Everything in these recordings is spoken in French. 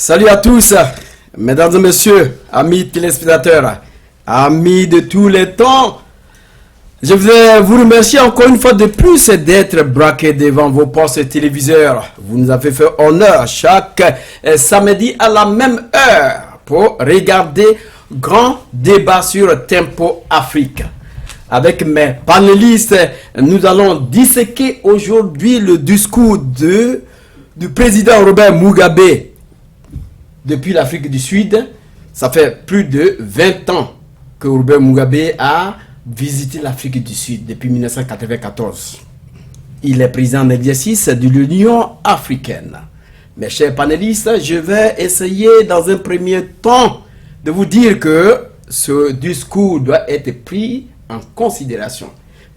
Salut à tous, mesdames et messieurs, amis téléspectateurs, amis de tous les temps. Je voudrais vous remercier encore une fois de plus d'être braqués devant vos postes téléviseurs. Vous nous avez fait honneur chaque samedi à la même heure pour regarder grand débat sur Tempo Afrique. Avec mes panélistes, nous allons disséquer aujourd'hui le discours du président Robert Mugabe depuis l'Afrique du Sud. Ça fait plus de 20 ans que Robert Mugabe a visité l'Afrique du Sud depuis 1994. Il est président en exercice de l'Union africaine. Mes chers panélistes, je vais essayer dans un premier temps de vous dire que ce discours doit être pris en considération.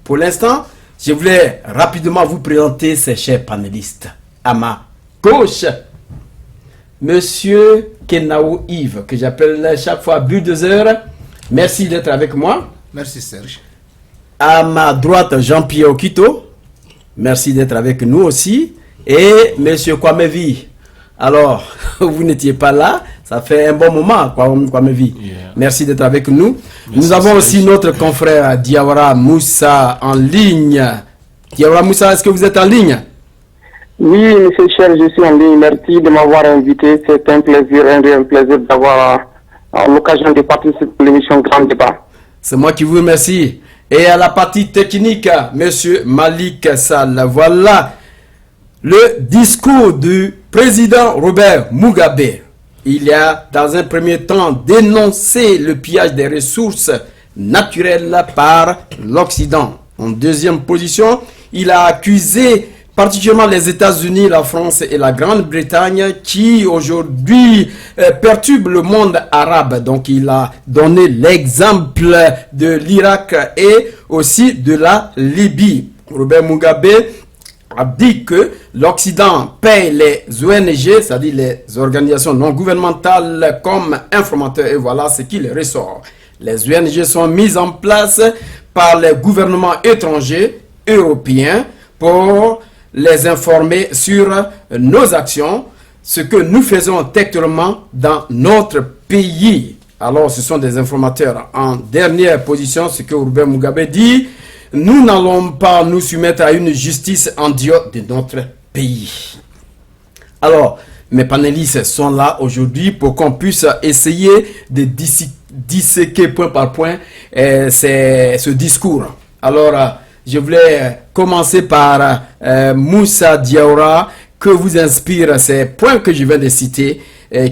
Pour l'instant, je voulais rapidement vous présenter ces chers panélistes. À ma gauche, Monsieur Kenao Yves, que j'appelle chaque fois Bulldozer. Merci d'être avec moi. Merci Serge. À ma droite, Jean-Pierre Okito. Merci d'être avec nous aussi. Et Monsieur Kwamevi. Alors, vous n'étiez pas là. Ça fait un bon moment, Kwamevi. Yeah. Merci d'être avec nous. Nous avons aussi notre confrère Diawara Moussa en ligne. Diawara Moussa, est-ce que vous êtes en ligne? Oui, monsieur Cher, je suis en ligne. Merci de m'avoir invité. C'est un plaisir, un réel plaisir d'avoir l'occasion de participer à l'émission Grand Débat. C'est moi qui vous remercie. Et à la partie technique, monsieur Malik Sall. Voilà le discours du président Robert Mugabe. Il a, dans un premier temps, dénoncé le pillage des ressources naturelles par l'Occident. En deuxième position, il a accusé particulièrement les États-Unis, la France et la Grande-Bretagne qui aujourd'hui perturbent le monde arabe. Donc il a donné l'exemple de l'Irak et aussi de la Libye. Robert Mugabe a dit que l'Occident paye les ONG, c'est-à-dire les organisations non gouvernementales, comme informateurs, et voilà ce qu'il ressort. Les ONG sont mises en place par les gouvernements étrangers, européens, pour les informer sur nos actions, ce que nous faisons textuellement dans notre pays. Alors, ce sont des informateurs. En dernière position, ce que Robert Mugabe dit, nous n'allons pas nous soumettre à une justice en dehors de notre pays. Alors, mes panélistes sont là aujourd'hui pour qu'on puisse essayer de disséquer point par point ce discours. Alors, je voulais commencer par Moussa Diawara. Que vous inspirent ces points que je viens de citer,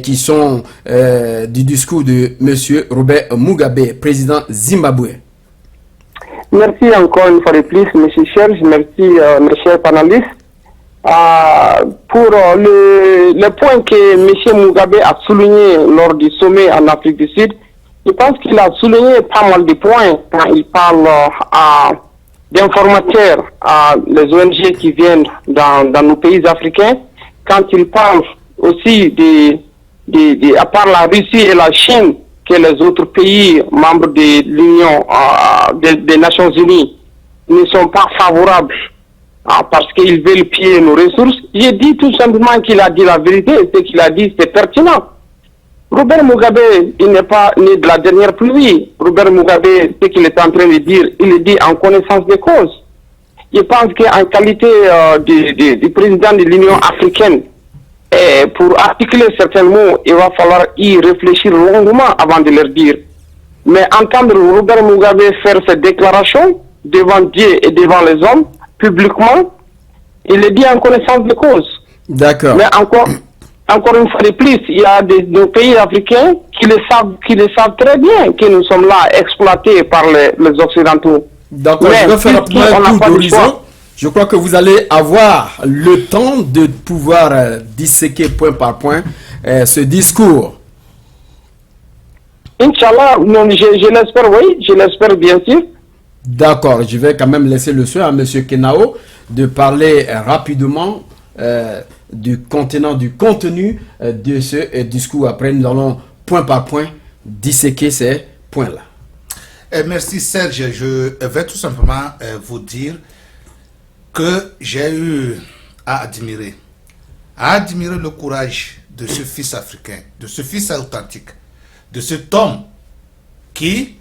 qui sont du discours de M. Robert Mugabe, président Zimbabwe? Merci encore une fois de plus, M. Serge. Merci, mes chers panélistes. Pour le point que M. Mugabe a souligné lors du sommet en Afrique du Sud, je pense qu'il a souligné pas mal de points quand il parle d'informateurs, les ONG qui viennent dans nos pays africains, quand il parle aussi à part la Russie et la Chine, que les autres pays membres de l'Union des Nations Unies ne sont pas favorables parce qu'ils veulent piller nos ressources. J'ai dit tout simplement qu'il a dit la vérité, ce qu'il a dit c'est pertinent. Robert Mugabe, il n'est pas né de la dernière pluie. Robert Mugabe, ce qu'il est en train de dire, il le dit en connaissance des causes. Je pense qu'en qualité du président de l'Union africaine, pour articuler certains mots, il va falloir y réfléchir longuement avant de leur dire. Mais entendre Robert Mugabe faire cette déclaration devant Dieu et devant les hommes, publiquement, il le dit en connaissance des causes. D'accord. Mais encore une fois de plus, il y a des pays africains qui le savent très bien que nous sommes là exploités par les Occidentaux. D'accord, je vais faire rapidement un tour d'horizon. Je crois que vous allez avoir le temps de pouvoir disséquer point par point ce discours. Inch'Allah, je l'espère, oui, je l'espère bien sûr. D'accord, je vais quand même laisser le soin à M. Kenao de parler rapidement du contenu de ce discours. Après, nous allons point par point disséquer ces points-là. Merci Serge. Je vais tout simplement vous dire que j'ai eu à admirer le courage de ce fils africain, de ce fils authentique, de cet homme qui,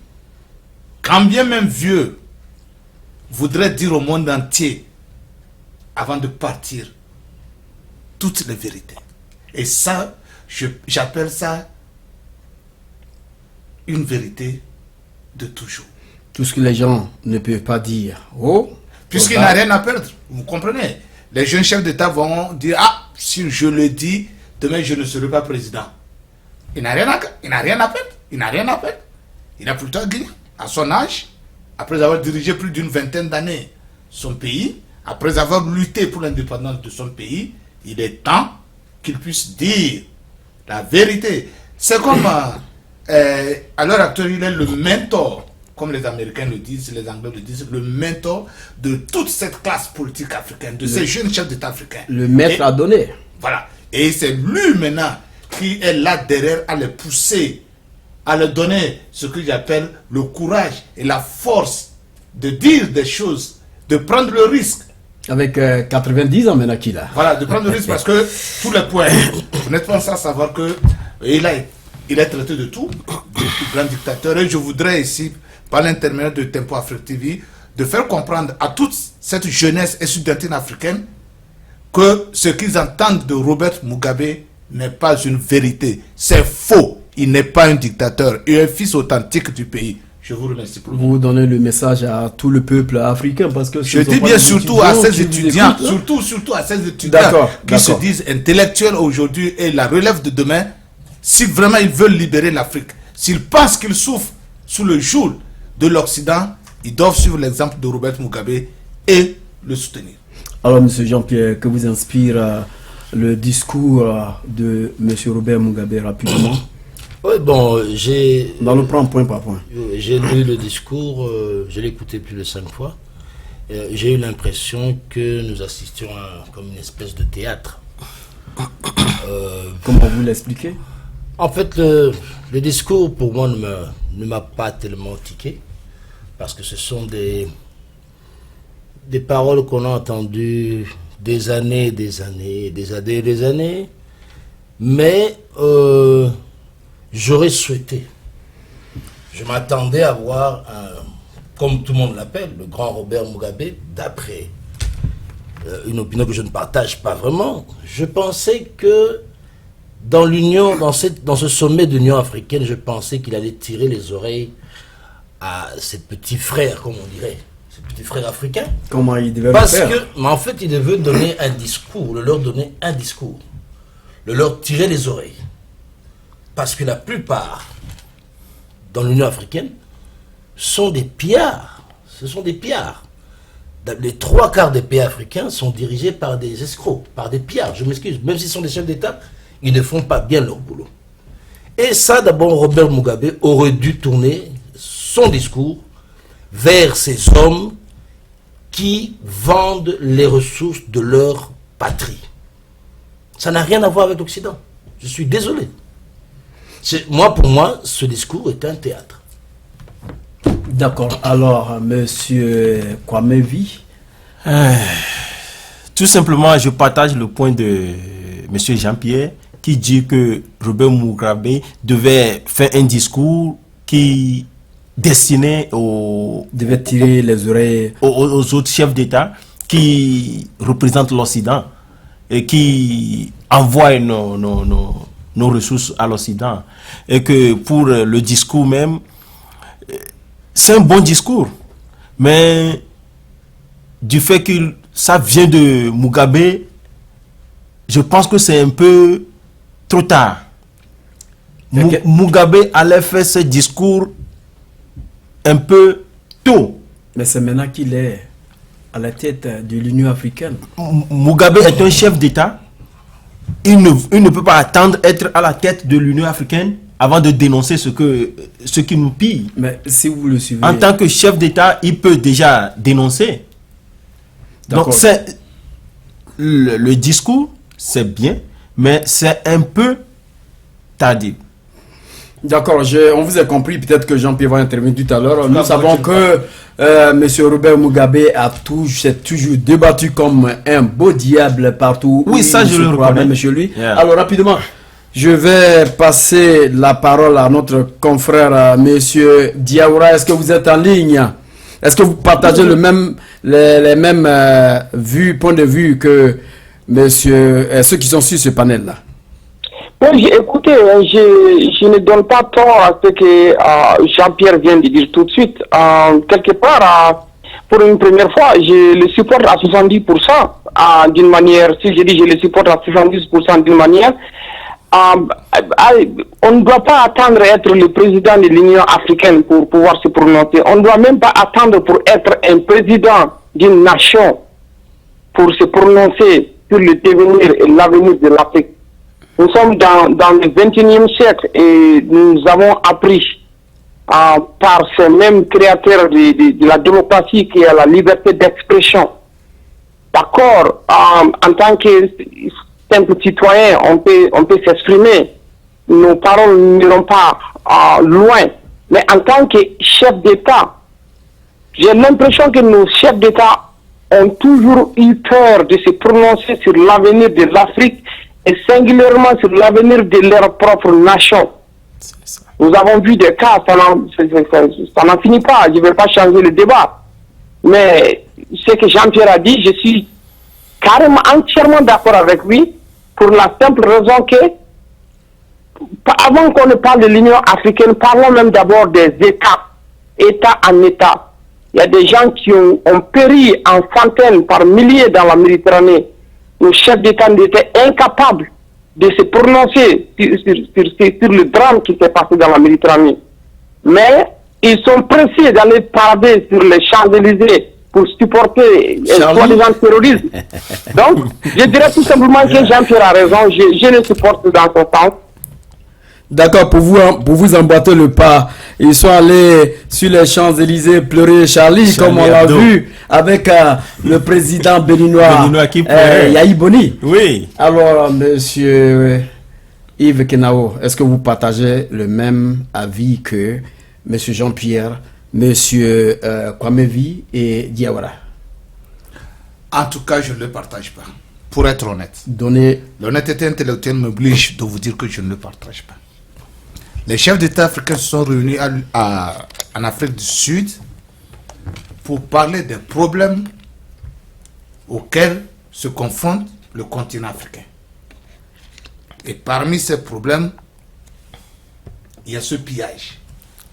quand bien même vieux, voudrait dire au monde entier, avant de partir, toutes les vérités. Et ça, j'appelle ça une vérité de toujours. Tout ce que les gens ne peuvent pas dire. Oh, puisqu'il n'a rien à perdre, vous comprenez. Les jeunes chefs d'État vont dire, ah, si je le dis, demain je ne serai pas président. Il n'a rien à perdre. Il n'a rien à perdre. Il a plutôt à gagner. À son âge, après avoir dirigé plus d'une vingtaine d'années son pays, après avoir lutté pour l'indépendance de son pays, il est temps qu'il puisse dire la vérité. C'est comme, à l'heure actuelle, il est le mentor, comme les Américains le disent, les Anglais le disent, le mentor de toute cette classe politique africaine, de ces jeunes chefs d'État africains. Le maître à donner. Voilà. Et c'est lui maintenant qui est là derrière à les pousser, à leur donner ce que j'appelle le courage et la force de dire des choses, de prendre le risque. Avec 90 ans maintenant qu'il a. Voilà, de prendre le risque parce que tous les points, vous n'êtes pas sans savoir que il est traité de tout, de grand dictateur. Et je voudrais ici, par l'intermédiaire de Tempo Afrique TV, de faire comprendre à toute cette jeunesse estudiantine africaine que ce qu'ils entendent de Robert Mugabe n'est pas une vérité. C'est faux. Il n'est pas un dictateur. Il est un fils authentique du pays. Je vous remercie pour vous donnez le message à tout le peuple africain parce que je dis bien surtout à ces étudiants, surtout à ces étudiants qui se disent intellectuels aujourd'hui et la relève de demain. Si vraiment ils veulent libérer l'Afrique, s'ils pensent qu'ils souffrent sous le joug de l'Occident, ils doivent suivre l'exemple de Robert Mugabe et le soutenir. Alors, M. Jean-Pierre, que vous inspire le discours de M. Robert Mugabe rapidement? Oui, bon, dans le point par point. J'ai lu le discours, je l'ai écouté plus de 5 fois. J'ai eu l'impression que nous assistions comme une espèce de théâtre. Comment vous l'expliquez? En fait, le discours, pour moi, ne m'a pas tellement tiqué. Parce que ce sont des paroles qu'on a entendues des années. Mais j'aurais souhaité, je m'attendais à voir, comme tout le monde l'appelle, le grand Robert Mugabe, d'après une opinion que je ne partage pas vraiment. Je pensais que dans l'union, dans ce sommet de l'Union africaine, je pensais qu'il allait tirer les oreilles à ses petits frères, comme on dirait, ses petits frères africains. Comment il devait le faire? Mais en fait, il devait donner un discours, leur donner un discours, leur tirer les oreilles. Parce que la plupart, dans l'Union africaine, sont des pillards. Ce sont des pillards. Les 3/4 des pays africains sont dirigés par des escrocs, par des pillards. Je m'excuse, même s'ils sont des chefs d'État, ils ne font pas bien leur boulot. Et ça, d'abord, Robert Mugabe aurait dû tourner son discours vers ces hommes qui vendent les ressources de leur patrie. Ça n'a rien à voir avec l'Occident. Je suis désolé. Pour moi, ce discours est un théâtre. D'accord. Alors, monsieur Kwamevi? Tout simplement, je partage le point de monsieur Jean-Pierre qui dit que Robert Mugabe devait faire un discours qui destinait devait tirer les oreilles aux autres chefs d'État qui représentent l'Occident et qui envoient nos ressources à l'Occident. Et que pour le discours même, c'est un bon discours. Mais du fait que ça vient de Mugabe, je pense que c'est un peu trop tard. Mugabe allait faire ce discours un peu tôt. Mais c'est maintenant qu'il est à la tête de l'Union africaine. Mugabe est un chef d'État. Il ne peut pas attendre d'être à la tête de l'Union africaine avant de dénoncer ce qui nous pille. Mais si vous le suivez... En tant que chef d'État, il peut déjà dénoncer. Donc le discours, c'est bien, mais c'est un peu tardif. D'accord, on vous a compris, peut-être que Jean-Pierre va intervenir tout à l'heure. Nous savons que M. Robert Mugabe s'est toujours débattu comme un beau diable partout. Oui, ça je le reconnais. Même chez lui. Yeah. Alors rapidement, Je vais passer la parole à notre confrère, Monsieur Diawara. Est-ce que vous êtes en ligne? Est-ce que vous partagez les mêmes points de vue que ceux qui sont sur ce panel-là? Oui, écoutez, je ne donne pas tort à ce que Jean-Pierre vient de dire tout de suite. Quelque part, pour une première fois, je le supporte à 70% d'une manière. Si je dis je le supporte à 70% d'une manière, on ne doit pas attendre d'être le président de l'Union africaine pour pouvoir se prononcer. On ne doit même pas attendre pour être un président d'une nation pour se prononcer sur le devenir et l'avenir de l'Afrique. Nous sommes dans le 21e siècle et nous avons appris par ces mêmes créateurs de la démocratie qui est la liberté d'expression. D'accord, en tant que simple citoyen, on peut s'exprimer. Nos paroles n'iront pas loin. Mais en tant que chef d'État, j'ai l'impression que nos chefs d'État ont toujours eu peur de se prononcer sur l'avenir de l'Afrique et singulièrement sur l'avenir de leur propre nation. Nous avons vu des cas, ça n'en finit pas, je ne vais pas changer le débat. Mais ce que Jean-Pierre a dit, je suis carrément entièrement d'accord avec lui pour la simple raison que, avant qu'on ne parle de l'Union africaine, parlons même d'abord des États, État en État. Il y a des gens qui ont péri en centaines, par milliers dans la Méditerranée. Nos chefs d'État étaient incapables de se prononcer sur le drame qui s'est passé dans la Méditerranée. Mais ils sont pressés d'aller parader sur les Champs-Élysées pour supporter soi-disant terrorisme. Donc, je dirais tout simplement que Jean-Pierre a raison, je le supporte dans son sens. D'accord, pour vous emboîter le pas, ils sont allés sur les Champs-Élysées pleurer Charlie comme on l'a vu avec le président béninois Yahi Boni. Oui. Alors, monsieur Yves Kenao, est-ce que vous partagez le même avis que monsieur Jean-Pierre, monsieur Kwamevi et Diawara? En tout cas, je ne le partage pas. Pour être honnête. L'honnêteté intellectuelle m'oblige de vous dire que je ne le partage pas. Les chefs d'État africains se sont réunis en Afrique du Sud pour parler des problèmes auxquels se confronte le continent africain. Et parmi ces problèmes, il y a ce pillage.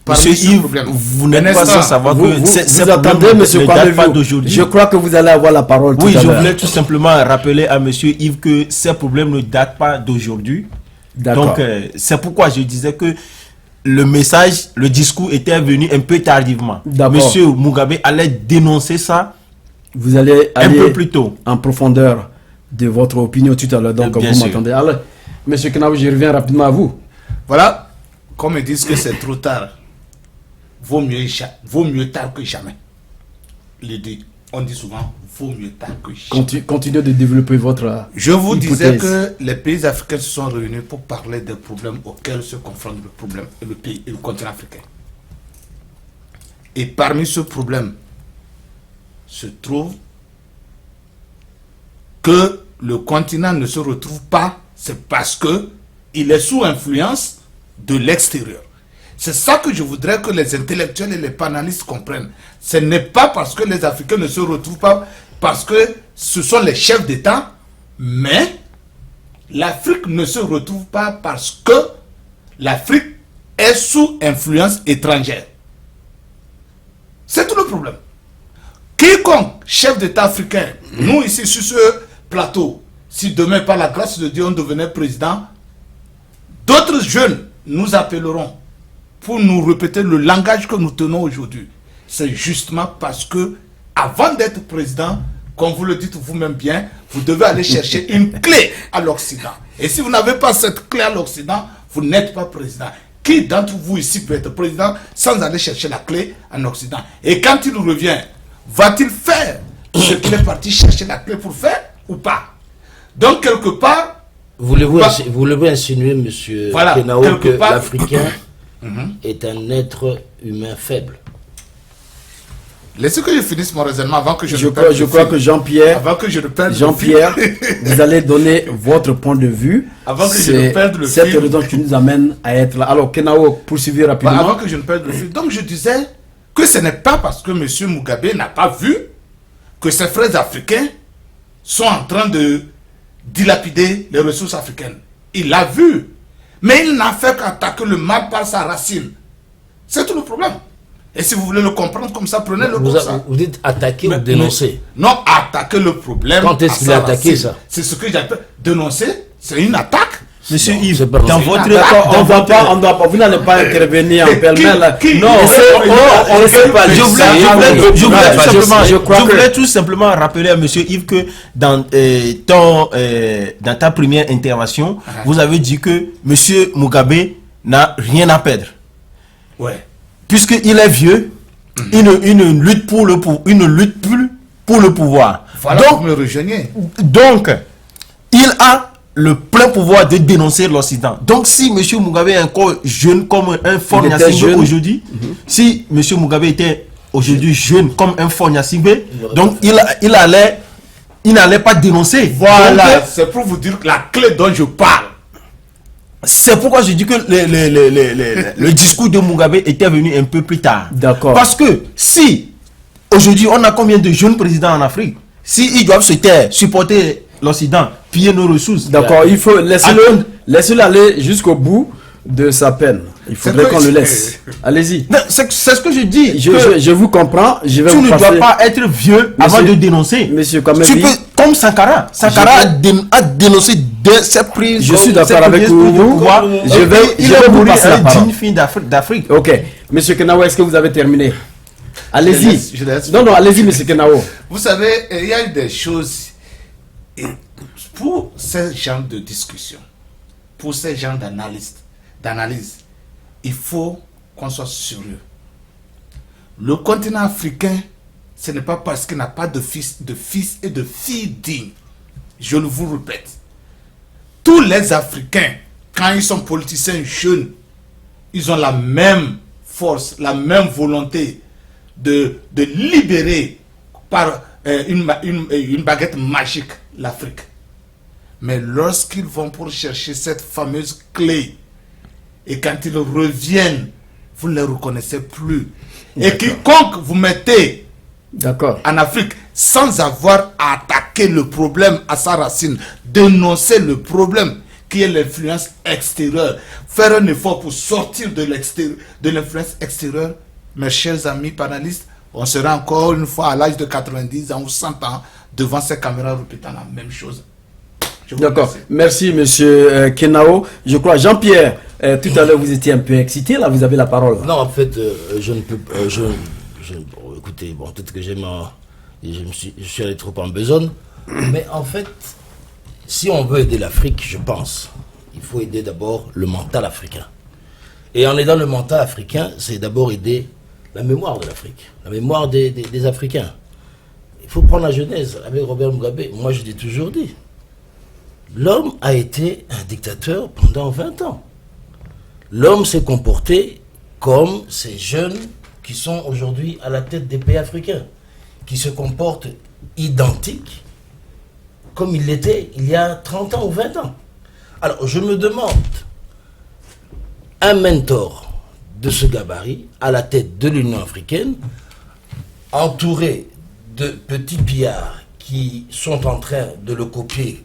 Monsieur Yves, vous n'êtes pas sans savoir que vous attendez, monsieur Kwamevi. Je crois que vous allez avoir la parole tout à l'heure. Oui, je voulais tout simplement rappeler à monsieur Yves que ces problèmes ne datent pas d'aujourd'hui. Donc, c'est pourquoi je disais que le message, le discours était venu un peu tardivement. Monsieur Mugabe allait dénoncer ça. Vous allez un peu plus tôt. En profondeur de votre opinion tout à l'heure. Donc, vous m'entendez. Alors, monsieur Kenao, je reviens rapidement à vous. Voilà, comme ils disent que c'est trop tard, vaut mieux tard que jamais. On dit souvent, vaut mieux tard que jamais. Continuez de développer votre Je vous disais que les pays africains se sont réunis pour parler des problèmes auxquels se confronte le continent africain. Et parmi ce problème se trouve que le continent ne se retrouve pas, c'est parce que il est sous influence de l'extérieur. C'est ça que je voudrais que les intellectuels et les panélistes comprennent. Ce n'est pas parce que les Africains ne se retrouvent pas, parce que ce sont les chefs d'État, mais l'Afrique ne se retrouve pas parce que l'Afrique est sous influence étrangère. C'est tout le problème. Quiconque chef d'État africain, nous ici sur ce plateau, si demain par la grâce de Dieu on devenait président, d'autres jeunes nous appelleront pour nous répéter le langage que nous tenons aujourd'hui. C'est justement parce que, avant d'être président, comme vous le dites vous-même bien, vous devez aller chercher une clé à l'Occident. Et si vous n'avez pas cette clé à l'Occident, vous n'êtes pas président. Qui d'entre vous ici peut être président sans aller chercher la clé en Occident? Et quand il revient, va-t-il faire ce qu'il est parti chercher la clé pour faire ou pas? Donc, quelque part... Voulez-vous insinuer, monsieur Kenao, que l'Africain est un être humain faible? Laissez que je finisse mon raisonnement avant que Je crois que Jean-Pierre, avant que je ne perde Jean-Pierre, vous allez donner votre point de vue. Avant que je ne perde le cette fil. raison qui nous amène à être là. Alors, Kenao, poursuivez rapidement. Avant que je ne perde le fil. Donc je disais que ce n'est pas parce que M. Mugabe n'a pas vu que ses frères africains sont en train de dilapider les ressources africaines. Il l'a vu. Mais il n'a fait qu'attaquer le mal par sa racine. C'est tout le problème. Et si vous voulez le comprendre comme ça, prenez-le comme ça. Vous dites attaquer ou dénoncer? Non, attaquer le problème. Quand est-ce qu'il a attaqué ça? C'est ce que j'appelle dénoncer. C'est une attaque. Monsieur Non, Yves, c'est pas dans possible. votre... D'accord, on ne doit pas, vous n'allez pas intervenir en pêle-mêle. qui- Non, on ne sait pas. Je voulais tout simplement rappeler à monsieur Yves que dans ta première intervention, vous avez dit que monsieur Mugabe n'a rien à perdre. Ouais. Puisqu'il est vieux, il ne lutte pour le pouvoir. Voilà, vous me rejoignez. Donc, il a le plein pouvoir de dénoncer l'Occident. Donc, si M. Mugabe est encore jeune comme un Faure Gnassingbé aujourd'hui, si M. Mugabe était aujourd'hui jeune comme un Faure Gnassingbé, donc il n'allait pas dénoncer. Voilà, Donc, c'est pour vous dire que la clé dont je parle. c'est pourquoi je dis que le discours de Mugabe était venu un peu plus tard. D'accord. Parce que si aujourd'hui on a combien de jeunes présidents en Afrique, s'ils doivent se taire, supporter l'Occident, piller nos ressources. D'accord, il faut laissez-le aller jusqu'au bout de sa peine. Il faudrait qu'on le laisse. Allez-y. Non, c'est ce que je dis. Je vous comprends. Je vais Tu vous ne passer. dois pas être vieux avant de dénoncer. Monsieur Kameli, Tu peux, comme Sankara. Sankara a dénoncé cette prise. Je suis d'accord cette avec prise de vous. pouvoir. Je vais il vous est mourir passer la un parole. digne fille d'Afrique. Ok. Monsieur Kenao, est-ce que vous avez terminé? Allez-y. Je laisse. Non, allez-y, monsieur Kenao. Vous savez, il y a eu des choses. Et pour ce genre de discussion, pour ce genre d'analyse, il faut qu'on soit sérieux. Le continent africain, ce n'est pas parce qu'il n'a pas de fils et de filles dignes. Je le vous répète. Tous les Africains, quand ils sont politiciens jeunes, ils ont la même force, la même volonté de libérer par une baguette magique l'Afrique. Mais lorsqu'ils vont pour chercher cette fameuse clé, et quand ils reviennent, vous ne les reconnaissez plus. Et quiconque vous mettez D'accord. en Afrique sans avoir attaqué le problème à sa racine, dénoncer le problème qui est l'influence extérieure, faire un effort pour sortir de l'influence extérieure, mes chers amis panélistes, on sera encore une fois à l'âge de 90 ans ou 100 ans devant ces caméras répétant la même chose. Je vous D'accord. remercie. Merci, monsieur Kenao. Je crois, Jean-Pierre, tout à l'heure, vous étiez un peu excité. Là, vous avez la parole. Non, en fait, je ne peux pas. Bon, écoutez, bon, peut-être que je suis allé trop en besogne. Mais en fait, si on veut aider l'Afrique, je pense, il faut aider d'abord le mental africain. Et en aidant le mental africain, c'est d'abord aider la mémoire de l'Afrique, la mémoire des Africains. Il faut prendre la genèse avec Robert Mugabe. Moi, je l'ai toujours dit. L'homme a été un dictateur pendant 20 ans. L'homme s'est comporté comme ces jeunes qui sont aujourd'hui à la tête des pays africains, qui se comportent identiques comme il l'était il y a 30 ans ou 20 ans. Alors, je me demande, un mentor de ce gabarit, à la tête de l'Union africaine, entouré de petits pillards qui sont en train de le copier,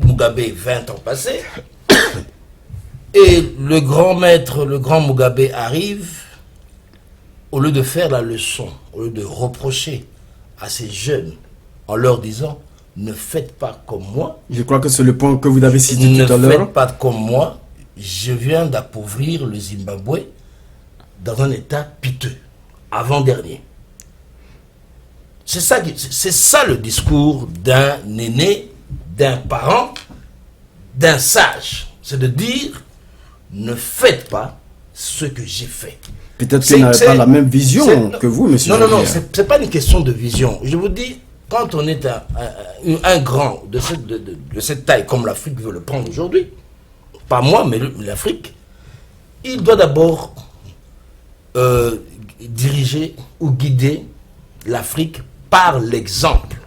Mugabe 20 ans passés, et le grand maître, le grand Mugabe arrive, au lieu de faire la leçon, au lieu de reprocher à ces jeunes en leur disant « ne faites pas comme moi », Je crois que c'est le point que vous avez cité ne tout à l'heure. faites pas comme moi, je viens d'appauvrir le Zimbabwe dans un état piteux, avant-dernier. C'est ça le discours d'un aîné, d'un parent, d'un sage. C'est de dire, ne faites pas ce que j'ai fait. Peut-être qu'il n'avait pas la même vision que vous, monsieur. Non, Jean-Pierre. c'est pas une question de vision. Je vous dis, quand on est un grand de cette taille, comme l'Afrique veut le prendre aujourd'hui, pas moi, mais l'Afrique, il doit d'abord diriger ou guider l'Afrique par l'exemple.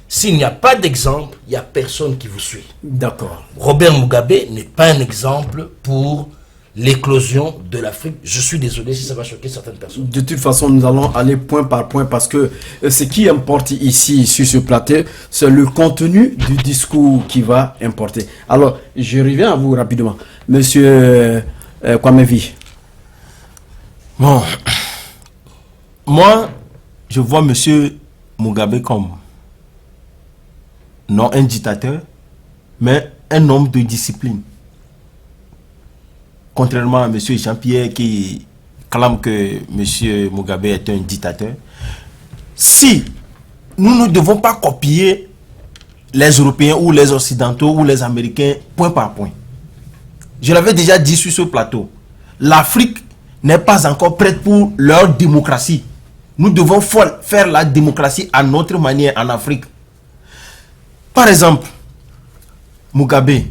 S'il n'y a pas d'exemple, il n'y a personne qui vous suit. D'accord. Robert Mugabe n'est pas un exemple pour l'éclosion de l'Afrique. Je suis désolé si ça va choquer certaines personnes. De toute façon, nous allons aller point par point parce que ce qui importe ici sur ce plateau, c'est le contenu du discours qui va importer. Alors, je reviens à vous rapidement. Monsieur Kwamevi. Bon, moi, je vois monsieur Mugabe comme non un dictateur, mais un homme de discipline. Contrairement à monsieur Jean-Pierre qui clame que monsieur Mugabe est un dictateur. Si nous ne devons pas copier les Européens ou les Occidentaux ou les Américains point par point. Je l'avais déjà dit sur ce plateau. L'Afrique n'est pas encore prête pour leur démocratie. Nous devons faire la démocratie à notre manière en Afrique. Par exemple, Mugabe,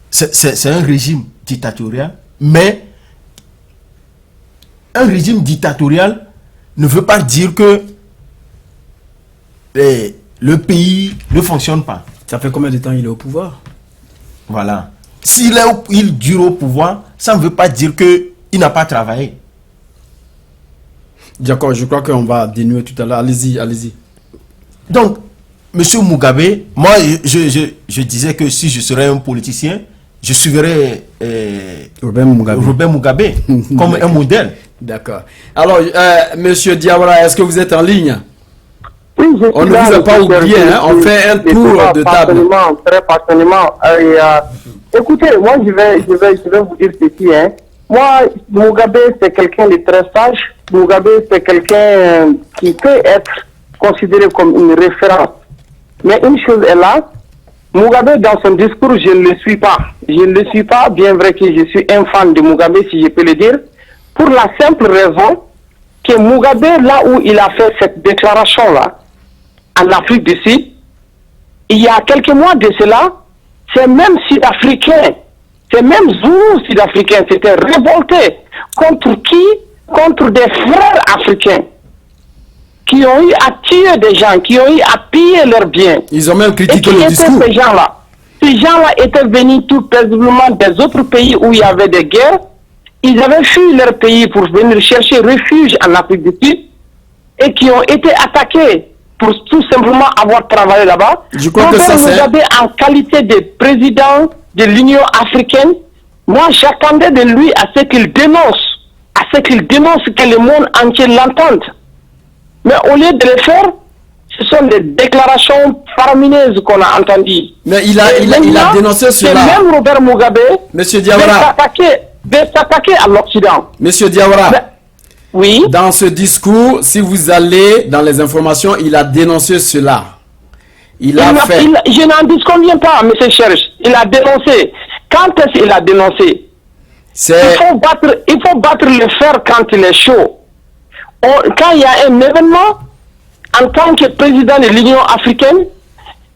c'est un régime dictatorial, mais un régime dictatorial ne veut pas dire que le pays ne fonctionne pas. Ça fait combien de temps il est au pouvoir? Voilà. Il dure au pouvoir, ça ne veut pas dire qu'il n'a pas travaillé. D'accord, je crois qu'on va dénouer tout à l'heure. Allez-y, allez-y. Donc, monsieur Mugabe, moi, je disais que si je serais un politicien, je suivrais Robert Mugabe comme un modèle. D'accord. Alors, monsieur Diawara, est-ce que vous êtes en ligne? Oui, je suis On ne là, vous a pas oublié, hein, on fait un tour de table. Très passionnément. Écoutez, moi, je vais vous dire ceci. Hein. Moi, Mugabe, c'est quelqu'un de très sage. Mugabe, c'est quelqu'un qui peut être considéré comme une référence. Mais une chose est là, Mugabe, dans son discours, je ne le suis pas. Je ne le suis pas, bien vrai que je suis un fan de Mugabe, si je peux le dire, pour la simple raison que Mugabe, là où il a fait cette déclaration-là, en Afrique du Sud, il y a quelques mois de cela, ces mêmes Sud-Africains, ces mêmes Zoulous Sud-Africains s'étaient révoltés contre qui? Contre des frères africains qui ont eu à tuer des gens, qui ont eu à piller leurs biens. Ils ont même critiqué le étaient discours. ces gens-là? Ces gens-là étaient venus tout paisiblement des autres pays où il y avait des guerres. Ils avaient fui leur pays pour venir chercher refuge en Afrique du Sud et qui ont été attaqués pour tout simplement avoir travaillé là-bas. Je crois que ça, c'est... Mugabe, en qualité de président de l'Union africaine, moi j'attendais de lui à ce qu'il dénonce que le monde entier l'entende. Mais au lieu de le faire, ce sont des déclarations faramineuses qu'on a entendues. Mais il a dénoncé cela. Même Robert Mugabe Monsieur Diawara. de s'attaquer à l'Occident. Monsieur Diawara. Oui. Dans ce discours, si vous allez dans les informations, il a dénoncé cela. Je n'en disconviens pas, monsieur Cherche. Il a dénoncé. Quand est-ce qu'il a dénoncé? Il faut battre le fer quand il est chaud. Quand il y a un événement, en tant que président de l'Union africaine,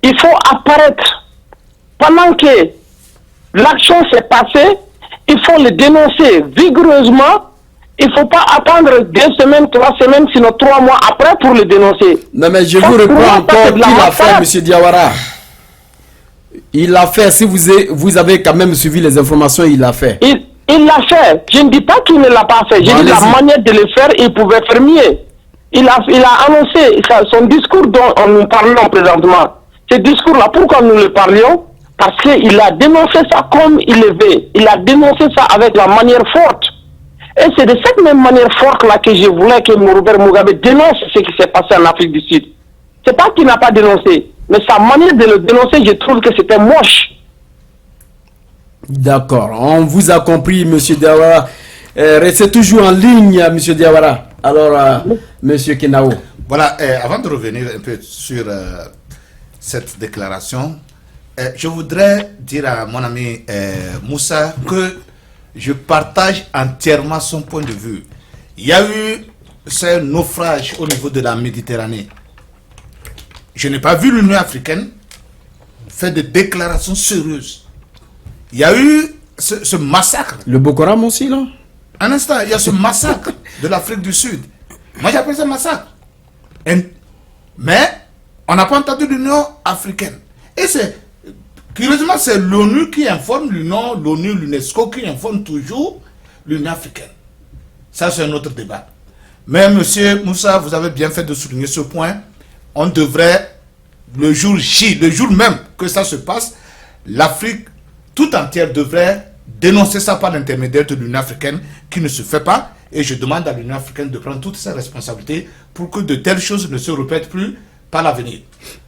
il faut apparaître. Pendant que l'action s'est passée, il faut le dénoncer vigoureusement. Il ne faut pas attendre 2 semaines, 3 semaines, sinon 3 mois après pour le dénoncer. Non, mais je vous reprends encore qu'il a fait, monsieur Diawara. Il l'a fait. Si vous avez quand même suivi les informations, il l'a fait. Il l'a fait. Je ne dis pas qu'il ne l'a pas fait. Je dis la manière de le faire, il pouvait faire mieux. Il a annoncé son discours dont nous parlons présentement. Ce discours-là, pourquoi nous le parlions? Parce qu'il a dénoncé ça comme il le veut. Il a dénoncé ça avec la manière forte. Et c'est de cette même manière forte-là que je voulais que Robert Mugabe dénonce ce qui s'est passé en Afrique du Sud. C'est pas qu'il n'a pas dénoncé, mais sa manière de le dénoncer, je trouve que c'était moche. D'accord, on vous a compris, monsieur Diawara. Restez toujours en ligne, monsieur Diawara. Alors, monsieur Kenao. Voilà, avant de revenir un peu sur cette déclaration, je voudrais dire à mon ami Moussa que je partage entièrement son point de vue. Il y a eu ce naufrage au niveau de la Méditerranée. Je n'ai pas vu l'Union africaine faire des déclarations sérieuses. Il y a eu ce massacre. Le Boko Haram aussi, là? Un instant, il y a ce massacre de l'Afrique du Sud. Moi, j'appelle ça massacre. Mais on n'a pas entendu l'Union africaine. Et curieusement, c'est l'ONU qui informe l'ONU, l'UNESCO qui informe toujours l'Union africaine. Ça, c'est un autre débat. Mais monsieur Moussa, vous avez bien fait de souligner ce point. On devrait, le jour J, le jour même que ça se passe, l'Afrique tout entière devrait dénoncer ça par l'intermédiaire de l'Union africaine qui ne se fait pas. Et je demande à l'Union africaine de prendre toutes ses responsabilités pour que de telles choses ne se répètent plus par l'avenir.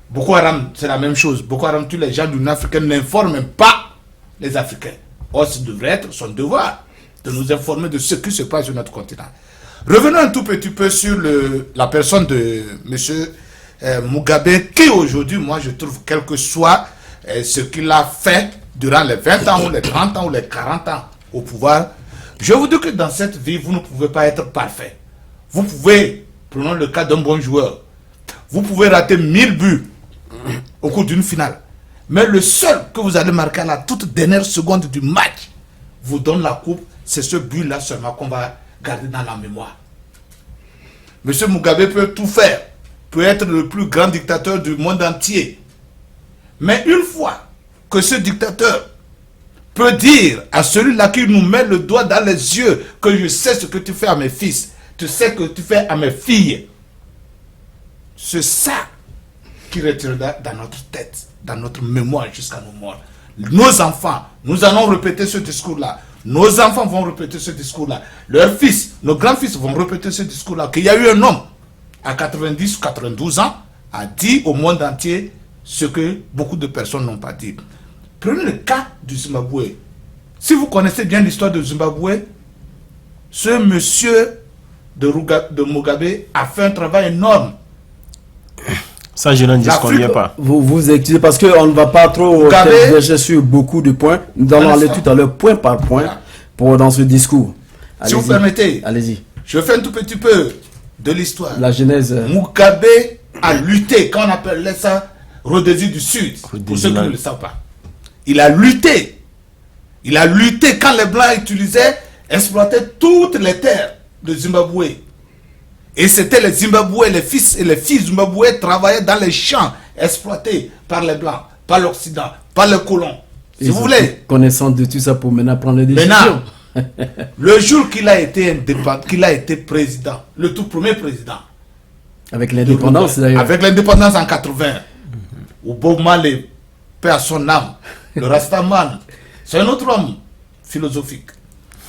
Boko Haram, c'est la même chose. Boko Haram, tous les gens de l'Union africaine n'informent même pas les Africains. Or, ce devrait être son devoir de nous informer de ce qui se passe sur notre continent. Revenons un tout petit peu sur la personne de M. Mugabe, qui aujourd'hui, moi, je trouve, quel que soit ce qu'il a fait durant les 20 ans, ou les 30 ans, ou les 40 ans au pouvoir, je vous dis que dans cette vie, vous ne pouvez pas être parfait. Vous pouvez, prenons le cas d'un bon joueur, vous pouvez rater 1000 buts au cours d'une finale. Mais le seul que vous allez marquer à la toute dernière seconde du match vous donne la coupe. C'est ce but-là seulement qu'on va garder dans la mémoire. Monsieur Mugabe peut tout faire, peut être le plus grand dictateur du monde entier. Mais une fois que ce dictateur peut dire à celui-là qui nous met le doigt dans les yeux que je sais ce que tu fais à mes fils, tu sais ce que tu fais à mes filles, c'est ça qui retirera dans notre tête, dans notre mémoire jusqu'à nos morts. Nos enfants, nous allons répéter ce discours-là. Nos enfants vont répéter ce discours-là. Leurs fils, nos grands-fils vont répéter ce discours-là. Qu'il y a eu un homme à 90 ou 92 ans a dit au monde entier ce que beaucoup de personnes n'ont pas dit. Prenez le cas du Zimbabwe. Si vous connaissez bien l'histoire du Zimbabwe, ce monsieur de Mugabe a fait un travail énorme. Ça, je n'en disconviens pas. Vous excusez parce qu'on ne va pas trop tergiverser sur beaucoup de points. Nous allons aller tout à l'heure point par point dans ce discours. Si vous permettez, allez-y. Je fais un tout petit peu de l'histoire. La genèse. Mugabe a lutté, quand on appelait ça Rhodésie du Sud, pour ceux qui ne le savent pas. Il a lutté. Il a lutté quand les Blancs exploitaient toutes les terres de Zimbabwe. Et c'était les Zimbabwe, les fils et les filles Zimbabwe travaillaient dans les champs exploités par les Blancs, par l'Occident, par les colons. Si vous voulez. Connaissant de tout ça pour maintenant prendre les décisions. Maintenant, le jour qu'il a été indépendant, qu'il a été président, le tout premier président. Avec l'indépendance d'ailleurs. Avec l'indépendance en 80. Où Bob Marley, paix à son âme, le Rastaman, c'est un autre homme philosophique.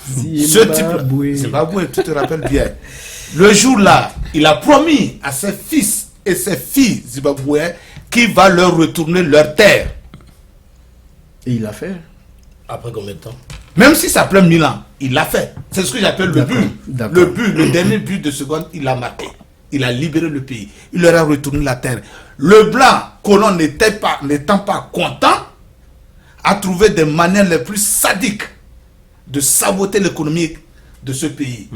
Ce type, Zimbabwe, tu te rappelles bien. Le jour-là, il a promis à ses fils et ses filles zimbabwéens qu'il va leur retourner leur terre. Et il l'a fait. Après combien de temps? Même si ça prend 1000 ans, il l'a fait. C'est ce que j'appelle le but. Le but, le dernier but de seconde, il a marqué. Il a libéré le pays. Il leur a retourné la terre. Le blanc colon n'étant pas content, a trouvé des manières les plus sadiques de saboter l'économie de ce pays.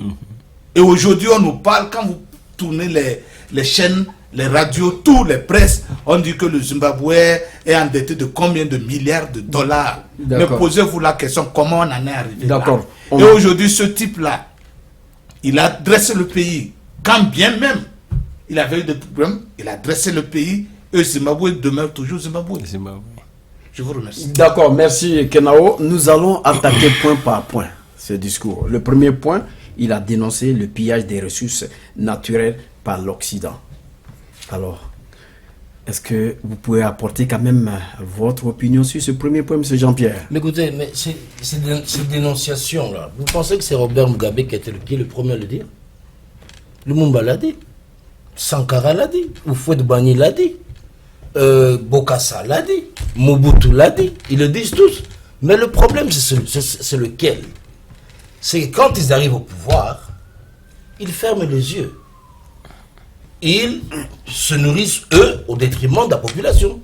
Et aujourd'hui, on nous parle, quand vous tournez les chaînes, les radios, tous les presses, on dit que le Zimbabwe est endetté de combien de milliards de dollars. Mais posez-vous la question, comment on en est arrivé là? Et aujourd'hui, ce type-là, il a dressé le pays. Quand bien même il avait eu des problèmes, il a dressé le pays. Et Zimbabwe demeure toujours Zimbabwe. Je vous remercie. D'accord, merci Kenao. Nous allons attaquer point par point ce discours. Le premier point, il a dénoncé le pillage des ressources naturelles par l'Occident. Alors, est-ce que vous pouvez apporter quand même votre opinion sur ce premier point, M. Jean-Pierre? Mais écoutez, mais ces dénonciations-là, vous pensez que c'est Robert Mugabe qui était le premier à le dire? Lumumba l'a dit, Sankara l'a dit, Houphouët-Boigny l'a dit, Bokassa l'a dit, Mobutu l'a dit, ils le disent tous. Mais le problème, c'est lequel? C'est que quand ils arrivent au pouvoir, ils ferment les yeux. Ils se nourrissent, eux, au détriment de la population.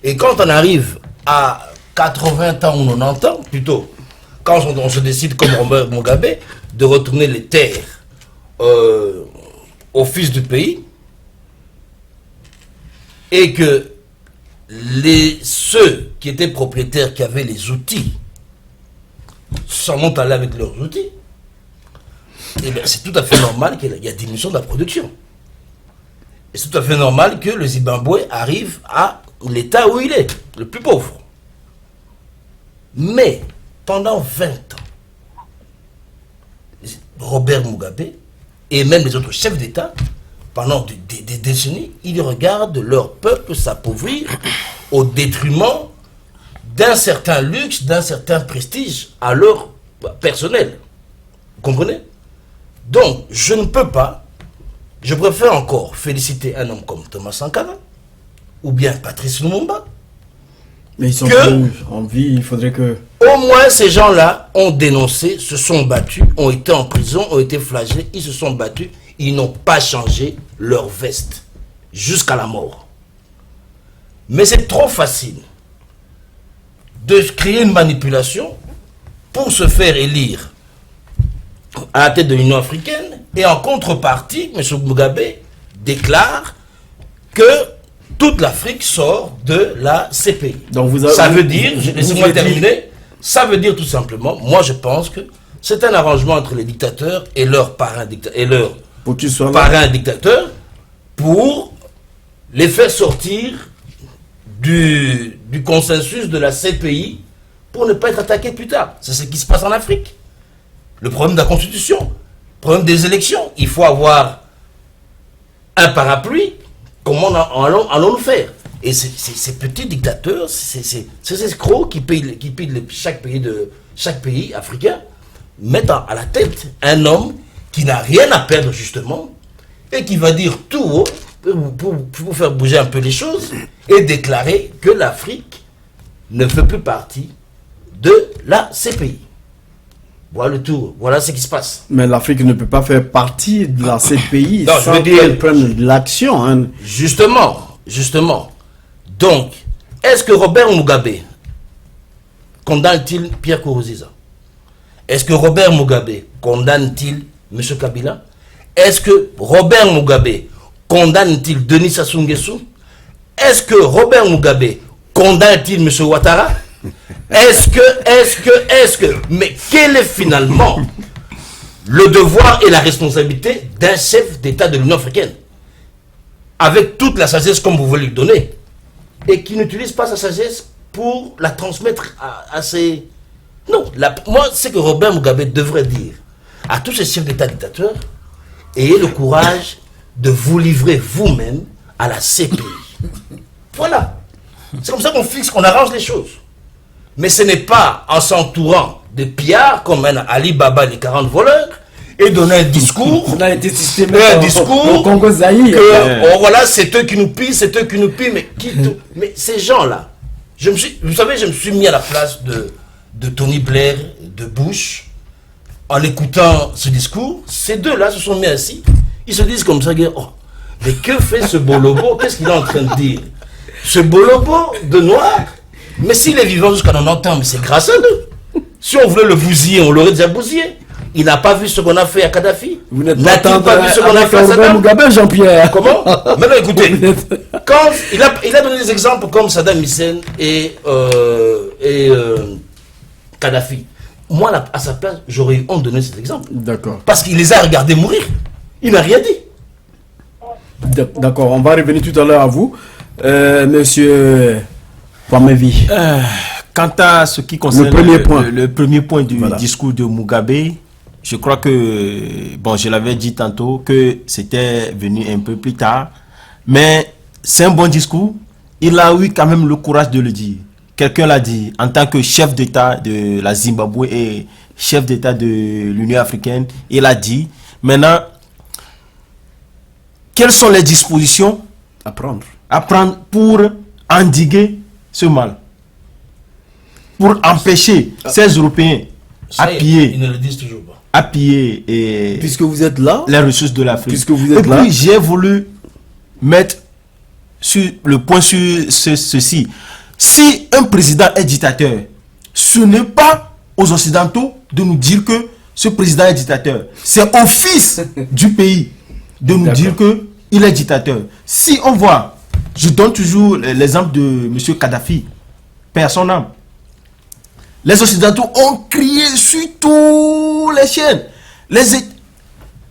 Et quand on arrive à 80 ans ou 90 ans, plutôt, quand on se décide, comme Robert Mugabe, de retourner les terres au fils du pays, et que ceux qui étaient propriétaires, qui avaient les outils, s'en vont aller avec leurs outils, et bien c'est tout à fait normal qu'il y ait diminution de la production. Et c'est tout à fait normal que le Zimbabwe arrive à l'état où il est, le plus pauvre. Mais, pendant 20 ans, Robert Mugabe et même les autres chefs d'État, pendant des décennies, ils regardent leur peuple s'appauvrir au détriment d'un certain luxe, d'un certain prestige à leur personnel. Vous comprenez? Donc, je ne peux pas, je préfère encore féliciter un homme comme Thomas Sankara, ou bien Patrice Lumumba. Mais ils sont plus en vie, il faudrait que... Au moins, ces gens-là ont dénoncé, se sont battus, ont été en prison, ont été flagellés, ils se sont battus, ils n'ont pas changé leur veste jusqu'à la mort. Mais c'est trop facile de créer une manipulation pour se faire élire à la tête de l'Union africaine, et en contrepartie, M. Mugabe déclare que toute l'Afrique sort de la CPI. Donc vous avez, ça veut dire, laissez-moi terminer, ça veut dire tout simplement, moi je pense que c'est un arrangement entre les dictateurs et leurs parrains dictateurs pour les faire sortir du consensus de la CPI pour ne pas être attaqués plus tard. C'est ce qui se passe en Afrique. Le problème de la Constitution, le problème des élections, il faut avoir un parapluie. Comment allons-nous faire? Et ces petits dictateurs, ces escrocs qui pillent chaque pays africain, mettent à la tête un homme qui n'a rien à perdre justement, et qui va dire tout haut, pour faire bouger un peu les choses, et déclarer que l'Afrique ne fait plus partie de la CPI. Voilà le tour, voilà ce qui se passe. Mais l'Afrique ne peut pas faire partie de la CPI non, sans qu'elle prenne de l'action. Hein. Justement. Donc, est-ce que Robert Mugabe condamne-t-il Pierre Nkurunziza? Est-ce que Robert Mugabe condamne-t-il M. Kabila? Est-ce que Robert Mugabe condamne-t-il Denis Sassou Nguesso? Est-ce que Robert Mugabe condamne-t-il M. Ouattara? Est-ce que, mais quel est finalement le devoir et la responsabilité d'un chef d'État de l'Union africaine, avec toute la sagesse comme vous voulez lui donner, et qui n'utilise pas sa sagesse pour la transmettre à ses... Non, moi, c'est que Robert Mugabe devrait dire à tous ces chefs d'État dictateurs, ayez le courage de vous livrer vous-même à la CPI. Voilà. C'est comme ça qu'on fixe, qu'on arrange les choses. Mais ce n'est pas en s'entourant de pillards comme un Ali Baba, les 40 voleurs, et donner un discours. On a été systémé au Congo Zaïre. Voilà, c'est eux qui nous pillent, mais ces gens-là, vous savez, je me suis mis à la place de Tony Blair, de Bush, en écoutant ce discours. Ces deux-là se sont mis assis. Ils se disent comme ça, mais que fait ce Bolobo? Qu'est-ce qu'il est en train de dire? Ce Bolobo de noir. Mais s'il est vivant jusqu'à 90 ans, mais c'est grâce à nous. Si on voulait le bousiller, on l'aurait déjà bousillé. Il n'a pas vu ce qu'on a fait à Kadhafi. Vous n'êtes pas vu ce qu'on a fait à Saddam Mugabe, Jean-Pierre. Comment? Maintenant, écoutez, quand il a donné des exemples comme Saddam Hussein et Kadhafi. Moi, à sa place, j'aurais eu honte de donner cet exemple. D'accord. Parce qu'il les a regardés mourir. Il n'a rien dit. D'accord, on va revenir tout à l'heure à vous. Monsieur Pamevi. Quant à ce qui concerne le premier point du discours de Mugabe, je crois que, bon, je l'avais dit tantôt, que c'était venu un peu plus tard, mais c'est un bon discours. Il a eu quand même le courage de le dire. Quelqu'un l'a dit, en tant que chef d'État de la Zimbabwe et chef d'État de l'Union africaine, il a dit, maintenant, quelles sont les dispositions à prendre pour endiguer ce mal, pour empêcher ces Européens à piller, ils ne le disent toujours pas, à piller puisque vous êtes là, les ressources de l'Afrique. Puisque vous êtes et là, puis j'ai voulu mettre sur le point sur ceci. Si un président est dictateur, ce n'est pas aux Occidentaux de nous dire que ce président est dictateur. C'est au fils du pays de nous dire qu'il est dictateur. Si on voit, je donne toujours l'exemple de M. Kadhafi, père son âme. Les Occidentaux ont crié sur tous les chaînes.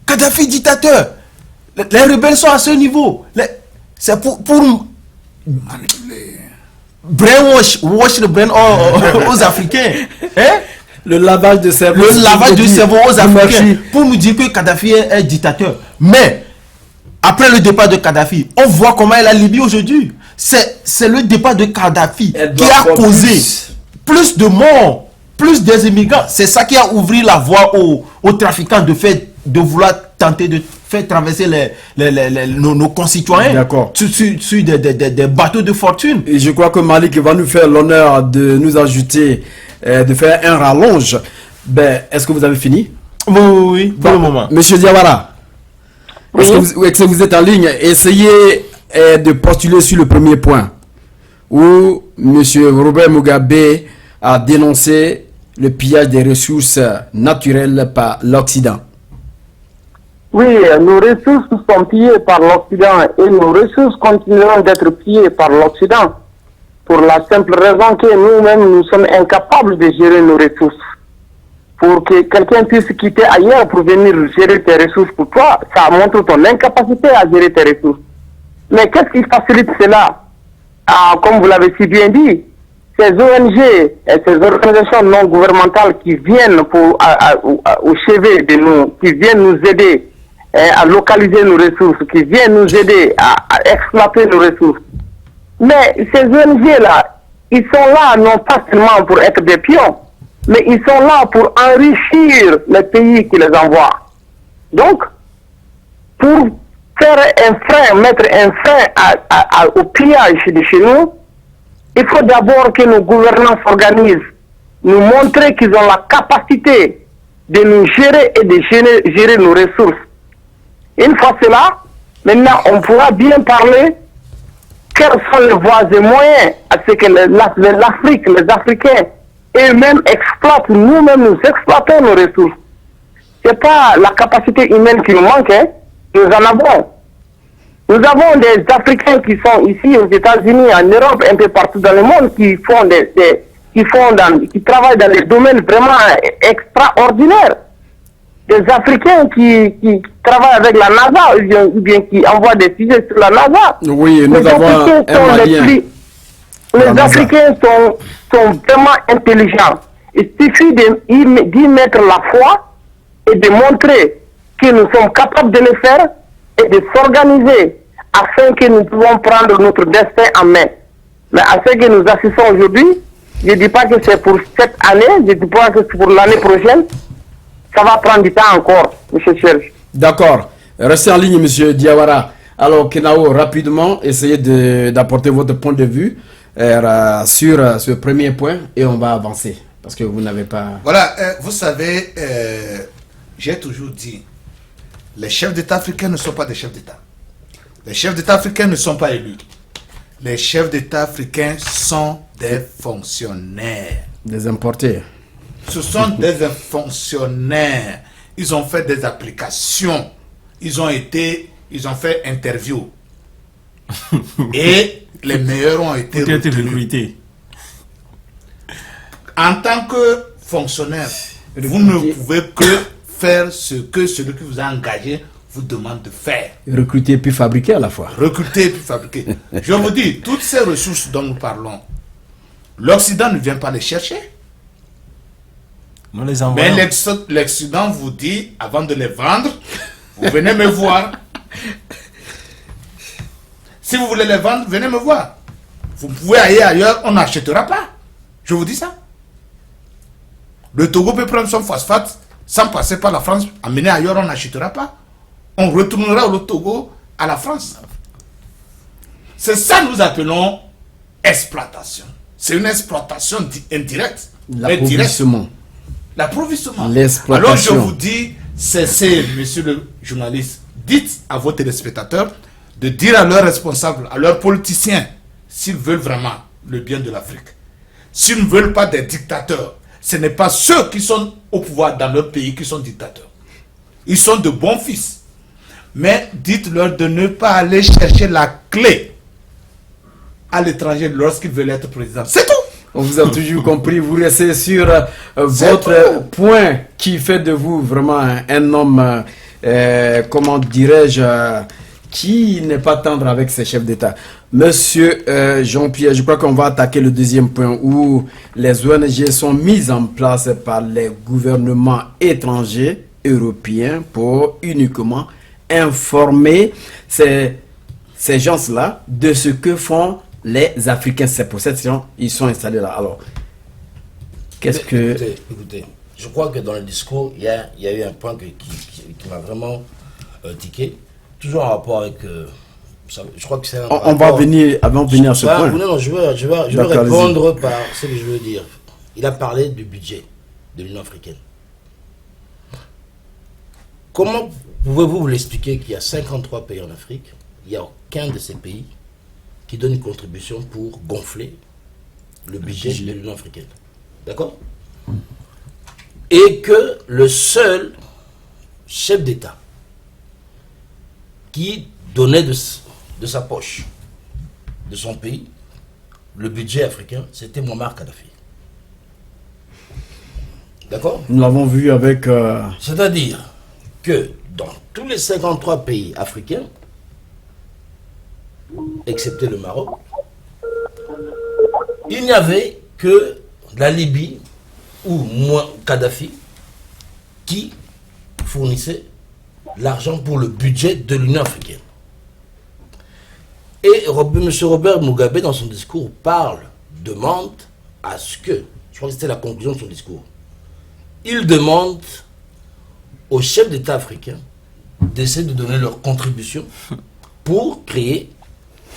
Kadhafi dictateur. Les rebelles sont à ce niveau. C'est pour wash le brain aux Africains. Hein? Le lavage de cerveau. Le lavage de cerveau aux Africains. Merci. Pour nous dire que Kadhafi est un dictateur. Mais, après le départ de Kadhafi, on voit comment est la Libye aujourd'hui. C'est le départ de Kadhafi qui a causé plus de morts, plus des immigrants. C'est ça qui a ouvert la voie aux trafiquants de vouloir tenter de faire traverser nos concitoyens sur des bateaux de fortune. Et je crois que Malik va nous faire l'honneur de nous ajouter, de faire un rallonge. Ben, est-ce que vous avez fini? Oui, pour le moment. Monsieur Diawara, est-ce que vous êtes en ligne? Essayez de postuler sur le premier point où monsieur Robert Mugabe a dénoncé le pillage des ressources naturelles par l'Occident. Oui, nos ressources sont pillées par l'Occident et nos ressources continueront d'être pillées par l'Occident pour la simple raison que nous-mêmes, nous sommes incapables de gérer nos ressources. Pour que quelqu'un puisse quitter ailleurs pour venir gérer tes ressources pour toi, ça montre ton incapacité à gérer tes ressources. Mais qu'est-ce qui facilite cela? Comme vous l'avez si bien dit, ces ONG et ces organisations non gouvernementales qui viennent au chevet de nous, qui viennent nous aider à localiser nos ressources, qui viennent nous aider à exploiter nos ressources. Mais ces ONG-là, ils sont là non pas seulement pour être des pions, mais ils sont là pour enrichir les pays qui les envoient. Donc, pour faire un frein, mettre un frein au pillage de chez nous, il faut d'abord que nos gouvernants s'organisent, nous montrer qu'ils ont la capacité de nous gérer et de gérer nos ressources. Une fois cela, maintenant on pourra bien parler quelles sont les voies et moyens à ce que l'Afrique, les Africains eux-mêmes exploitent, nous-mêmes nous exploitons nos ressources. Ce n'est pas la capacité humaine qui nous manque, hein. Nous en avons. Nous avons des Africains qui sont ici aux États-Unis, en Europe, un peu partout dans le monde, qui travaillent dans des domaines vraiment extraordinaires. Des Africains qui travaillent avec la NASA ou bien qui envoient des sujets sur la NASA. Oui, nous avons un Malien. Les Africains sont vraiment intelligents. Il suffit d'y mettre la foi et de montrer que nous sommes capables de le faire et de s'organiser afin que nous pouvons prendre notre destin en main. Mais à ce que nous assistons aujourd'hui, je ne dis pas que c'est pour cette année, je ne dis pas que c'est pour l'année prochaine. Ça va prendre du temps encore, M. Serge. D'accord. Restez en ligne, M. Diawara. Alors, Kenao, rapidement, essayez d'apporter votre point de vue sur ce premier point et on va avancer. Parce que vous n'avez pas... Voilà, vous savez, j'ai toujours dit, les chefs d'État africains ne sont pas des chefs d'État. Les chefs d'État africains ne sont pas élus. Les chefs d'État africains sont des fonctionnaires. Des importés. Ce sont des fonctionnaires. Ils ont fait des applications. Ils ont fait interview. Et les meilleurs ont été recrutés. En tant que fonctionnaire, vous ne pouvez que faire ce que celui qui vous a engagé vous demande de faire. Recruter puis fabriquer à la fois. Recruter puis fabriquer. Je vous dis, toutes ces ressources dont nous parlons, l'Occident ne vient pas les chercher. Nous les envoyons. Mais l'Occident vous dit, avant de les vendre, vous venez me voir. Si vous voulez les vendre, venez me voir. Vous pouvez aller ailleurs, on n'achètera pas. Je vous dis ça. Le Togo peut prendre son phosphate sans passer par la France, amener ailleurs, on n'achètera pas. On retournera au Togo à la France. C'est ça que nous appelons exploitation. C'est une exploitation indirecte. L'approvisionnement. L'approvisionnement. L'exploitation. Alors je vous dis, cessez, monsieur le journaliste, dites à vos téléspectateurs de dire à leurs responsables, à leurs politiciens, s'ils veulent vraiment le bien de l'Afrique. S'ils ne veulent pas des dictateurs, ce n'est pas ceux qui sont au pouvoir dans leur pays qui sont dictateurs. Ils sont de bons fils. Mais dites-leur de ne pas aller chercher la clé à l'étranger lorsqu'ils veulent être président. C'est tout. On vous a toujours compris. Vous restez sur votre point qui fait de vous vraiment un homme comment dirais-je, qui n'est pas tendre avec ses chefs d'État. Monsieur Jean-Pierre, je crois qu'on va attaquer le deuxième point où les ONG sont mises en place par les gouvernements étrangers, européens, pour uniquement informer ces gens-là de ce que font les Africains. C'est pour cette raison qu'ils sont installés là. Alors, qu'est-ce que... Écoutez, je crois que dans le discours, il y a eu un point qui m'a vraiment tiqué. Toujours en rapport avec... je crois que c'est on va venir à ce point. Non, je veux répondre par ce que je veux dire. Il a parlé du budget de l'Union africaine. Comment pouvez-vous l'expliquer qu'il y a 53 pays en Afrique, il n'y a aucun de ces pays qui donne une contribution pour gonfler le budget de l'Union africaine? D'accord? Et que le seul chef d'État qui donnait de sa poche, de son pays, le budget africain, c'était Muammar Kadhafi. D'accord? Nous l'avons vu avec... C'est-à-dire que dans tous les 53 pays africains, excepté le Maroc, il n'y avait que la Libye ou Kadhafi qui fournissait l'argent pour le budget de l'Union africaine. Et M. Robert Mugabe, dans son discours, demande à ce que, je crois que c'était la conclusion de son discours, il demande aux chefs d'État africains d'essayer de donner leur contribution pour créer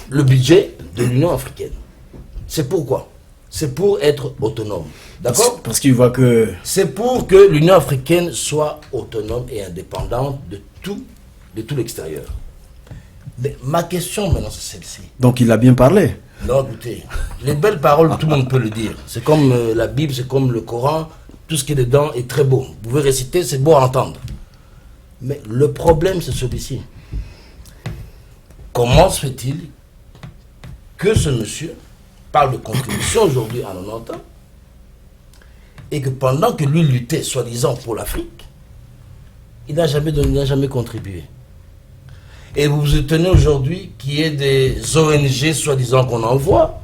le budget de l'Union africaine. C'est pourquoi? C'est pour être autonome. D'accord? Parce qu'il voit que... C'est pour que l'Union africaine soit autonome et indépendante de tout l'extérieur. Mais ma question maintenant, c'est celle-ci. Donc il a bien parlé. Non, écoutez, les belles paroles, tout le monde peut le dire. C'est comme la Bible, c'est comme le Coran. Tout ce qui est dedans est très beau. Vous pouvez réciter, c'est beau à entendre. Mais le problème, c'est celui-ci. Comment se fait-il que ce monsieur parle de contribution aujourd'hui à 90 ans et que pendant que lui luttait, soi-disant, pour l'Afrique, il n'a jamais contribué. Et vous vous étonnez aujourd'hui qu'il y ait des ONG, soi-disant, qu'on envoie,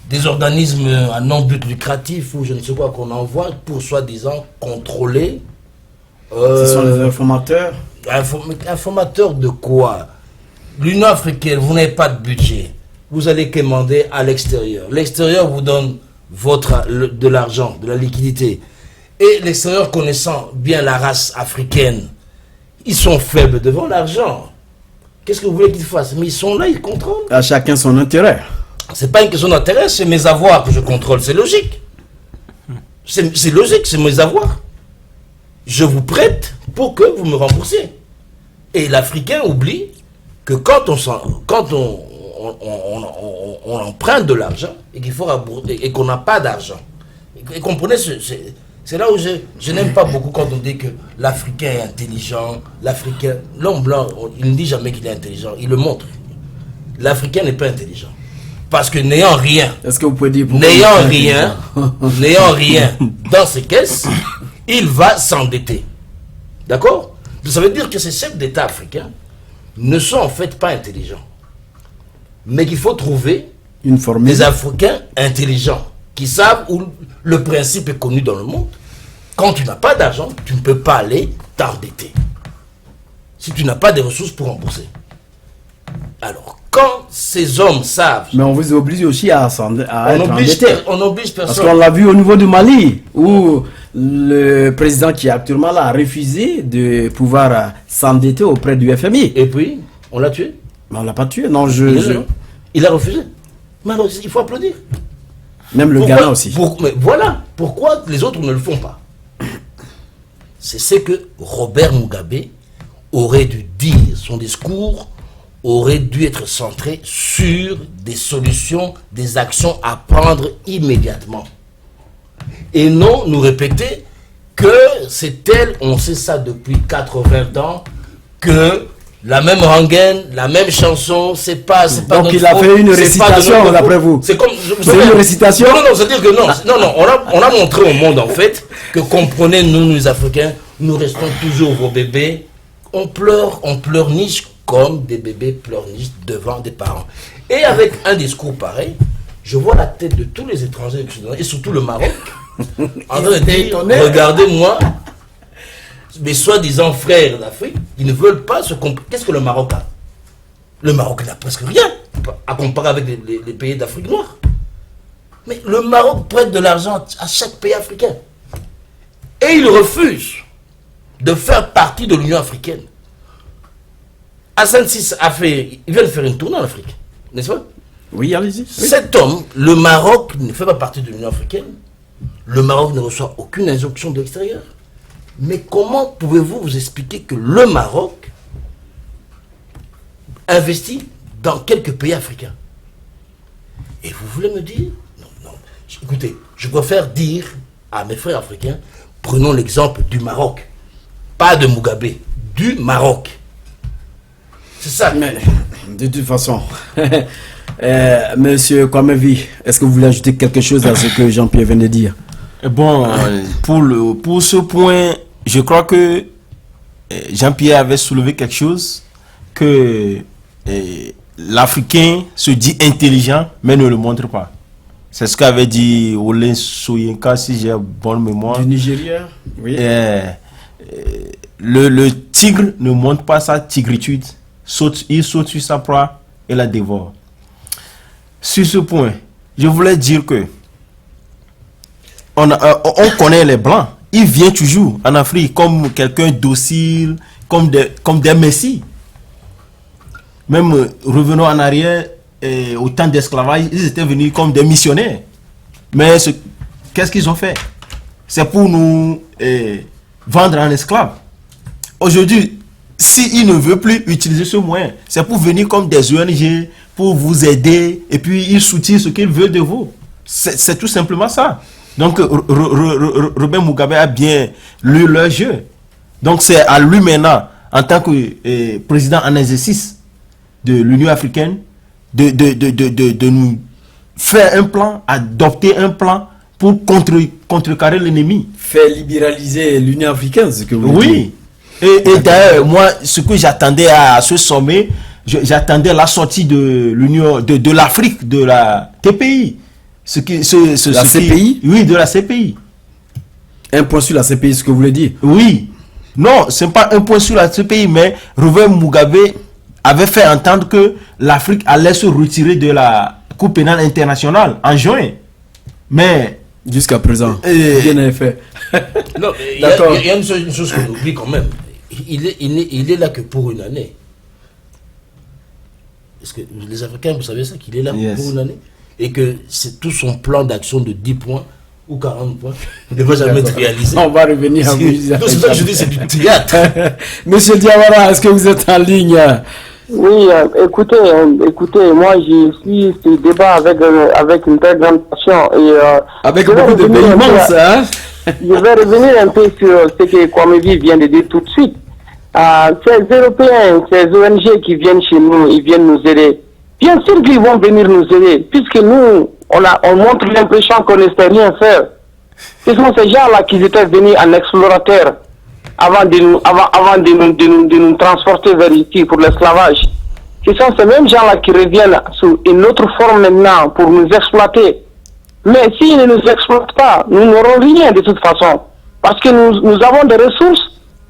des organismes à non but lucratif ou je ne sais quoi qu'on envoie pour, soi-disant, contrôler. Ce sont les informateurs. Informateurs de quoi? L'Union africaine, vous n'avez pas de budget. Vous allez commander à l'extérieur. L'extérieur vous donne de l'argent, de la liquidité. Et l'extérieur, connaissant bien la race africaine, ils sont faibles devant l'argent. Qu'est-ce que vous voulez qu'ils fassent? Mais ils sont là, ils contrôlent. À chacun son intérêt. C'est pas une question d'intérêt, c'est mes avoirs que je contrôle. C'est logique. C'est logique, c'est mes avoirs. Je vous prête pour que vous me remboursiez. Et l'Africain oublie que quand on emprunte de l'argent et qu'il faut rembourser et qu'on n'a pas d'argent. Et comprenez, c'est là où je n'aime pas beaucoup quand on dit que l'Africain est intelligent. L'Africain, l'homme blanc, il ne dit jamais qu'il est intelligent, il le montre. L'Africain n'est pas intelligent. Parce que n'ayant rien, est-ce que vous pouvez dire n'ayant rien dans ses caisses, il va s'endetter. D'accord? Ça veut dire que ces chefs d'État africains ne sont en fait pas intelligents. Mais qu'il faut trouver des Africains intelligents qui savent où le principe est connu dans le monde. Quand tu n'as pas d'argent, tu ne peux pas aller t'endetter. Si tu n'as pas de ressources pour rembourser. Alors, quand ces hommes savent... Mais on vous oblige aussi à être endetté. On oblige personne. Parce qu'on l'a vu au niveau du Mali, où le président qui est actuellement là a refusé de pouvoir s'endetter auprès du FMI. Et puis, on l'a tué? Mais on ne l'a pas tué, non, il a refusé. Mais alors, il faut applaudir. Même le Ghana aussi. Mais voilà, pourquoi les autres ne le font pas? C'est ce que Robert Mugabe aurait dû dire. Son discours aurait dû être centré sur des solutions, des actions à prendre immédiatement. Et non nous répéter que c'est tel, on sait ça depuis 80 ans, que la même rengaine, la même chanson, c'est pas donc il a fait une récitation d'après vous. C'est comme c'est une récitation. Non, c'est-à-dire que non, on a montré au monde en fait que comprenez nous les Africains, nous restons toujours vos bébés. On pleurniche comme des bébés pleurnichent devant des parents. Et avec un discours pareil, je vois la tête de tous les étrangers et surtout le Maroc en train de dire, regardez-moi, mes soi-disant frères d'Afrique, ils ne veulent pas se comparer. Qu'est-ce que le Maroc a? Le Maroc n'a presque rien à comparer avec les pays d'Afrique noire. Mais le Maroc prête de l'argent à chaque pays africain. Et il refuse de faire partie de l'Union africaine. Hassan VI il vient de faire une tournée en Afrique, n'est-ce pas? Oui, allez-y. Oui. Cet homme, le Maroc ne fait pas partie de l'Union africaine. Le Maroc ne reçoit aucune injonction de l'extérieur. Mais comment pouvez-vous vous expliquer que le Maroc investit dans quelques pays africains? Et vous voulez me dire? Non. Écoutez, je préfère dire à mes frères africains, prenons l'exemple du Maroc. Pas de Mugabe, du Maroc. C'est ça. Mais, de toute façon, Monsieur Kwamevi, est-ce que vous voulez ajouter quelque chose à ce que Jean-Pierre vient de dire? Bon, pour ce point, je crois que Jean-Pierre avait soulevé quelque chose, que l'Africain se dit intelligent, mais ne le montre pas. C'est ce qu'avait dit Olin Soyinka, si j'ai bonne mémoire. Du Nigeria, oui. Le tigre ne montre pas sa tigritude. Il saute sur sa proie et la dévore. Sur ce point, je voulais dire que on connaît les Blancs. Ils viennent toujours en Afrique comme quelqu'un docile, comme des messies. Même revenons en arrière, au temps d'esclavage, ils étaient venus comme des missionnaires. Mais qu'est-ce qu'ils ont fait? C'est pour nous vendre en esclaves. Aujourd'hui, s'ils ne veulent plus utiliser ce moyen, c'est pour venir comme des ONG, pour vous aider, et puis ils soutiennent ce qu'ils veulent de vous. C'est tout simplement ça. Donc, Robert Mugabe a bien lu leur jeu. Donc, c'est à lui maintenant, en tant que président en exercice de l'Union africaine, de nous faire un plan, adopter un plan pour contrecarrer l'ennemi. Faire libéraliser l'Union africaine, c'est ce que vous dites. Oui. Et d'ailleurs, moi, ce que j'attendais à ce sommet, j'attendais la sortie de l'Union, de l'Afrique, de la TPI. La CPI? Oui, de la CPI. Un point sur la CPI, ce que vous voulez dire? Oui. Non, ce n'est pas un point sur la CPI, mais Robert Mugabe avait fait entendre que l'Afrique allait se retirer de la Cour pénale internationale en juin. Mais jusqu'à présent, rien n'a fait. Non, il y a une chose qu'on oublie quand même. Il est là que pour une année. Est-ce que les Africains, vous savez ça, qu'il est là pour une année? Et que c'est tout son plan d'action de 10 points ou 40 points ne va jamais être réalisé. On va revenir à vous. C'est ça que je dis, c'est du théâtre. Monsieur Diawara, est-ce que vous êtes en ligne? Oui, écoutez, moi j'ai suivi ce débat avec une très grande passion. Avec beaucoup de véhémence, hein? Je vais revenir un peu sur ce que Kwamevi vient de dire tout de suite. Ces Européens, ces ONG qui viennent chez nous, ils viennent nous aider. Bien sûr qu'ils vont venir nous aider, puisque nous, on montre l'impression qu'on ne sait rien faire. Ce sont ces gens-là qui étaient venus en explorateur avant de nous transporter vers ici pour l'esclavage. Ce sont ces mêmes gens-là qui reviennent sous une autre forme maintenant pour nous exploiter. Mais s'ils ne nous exploitent pas, nous n'aurons rien de toute façon. Parce que nous avons des ressources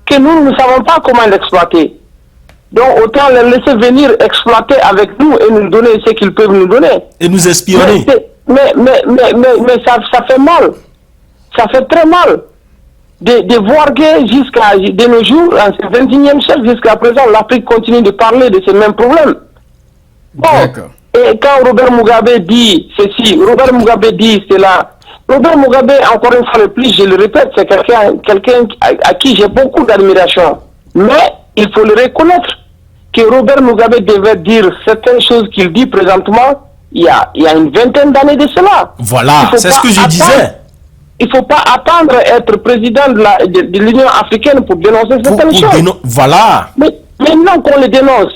que nous ne savons pas comment l'exploiter. Donc autant les laisser venir exploiter avec nous et nous donner ce qu'ils peuvent nous donner. Et nous espionner. Mais ça fait mal. Ça fait très mal de voir que jusqu'à de nos jours, en ce 21e siècle, jusqu'à présent, l'Afrique continue de parler de ces mêmes problèmes. Bon, et quand Robert Mugabe dit ceci, Robert Mugabe dit cela, Robert Mugabe, encore une fois de plus, je le répète, c'est quelqu'un à qui j'ai beaucoup d'admiration. Mais il faut le reconnaître que Robert Mugabe devait dire certaines choses qu'il dit présentement il y a une vingtaine d'années de cela. Voilà, c'est ce que je disais. Il ne faut pas attendre être président de l'Union africaine pour dénoncer certaines choses. Voilà. Mais maintenant qu'on les dénonce,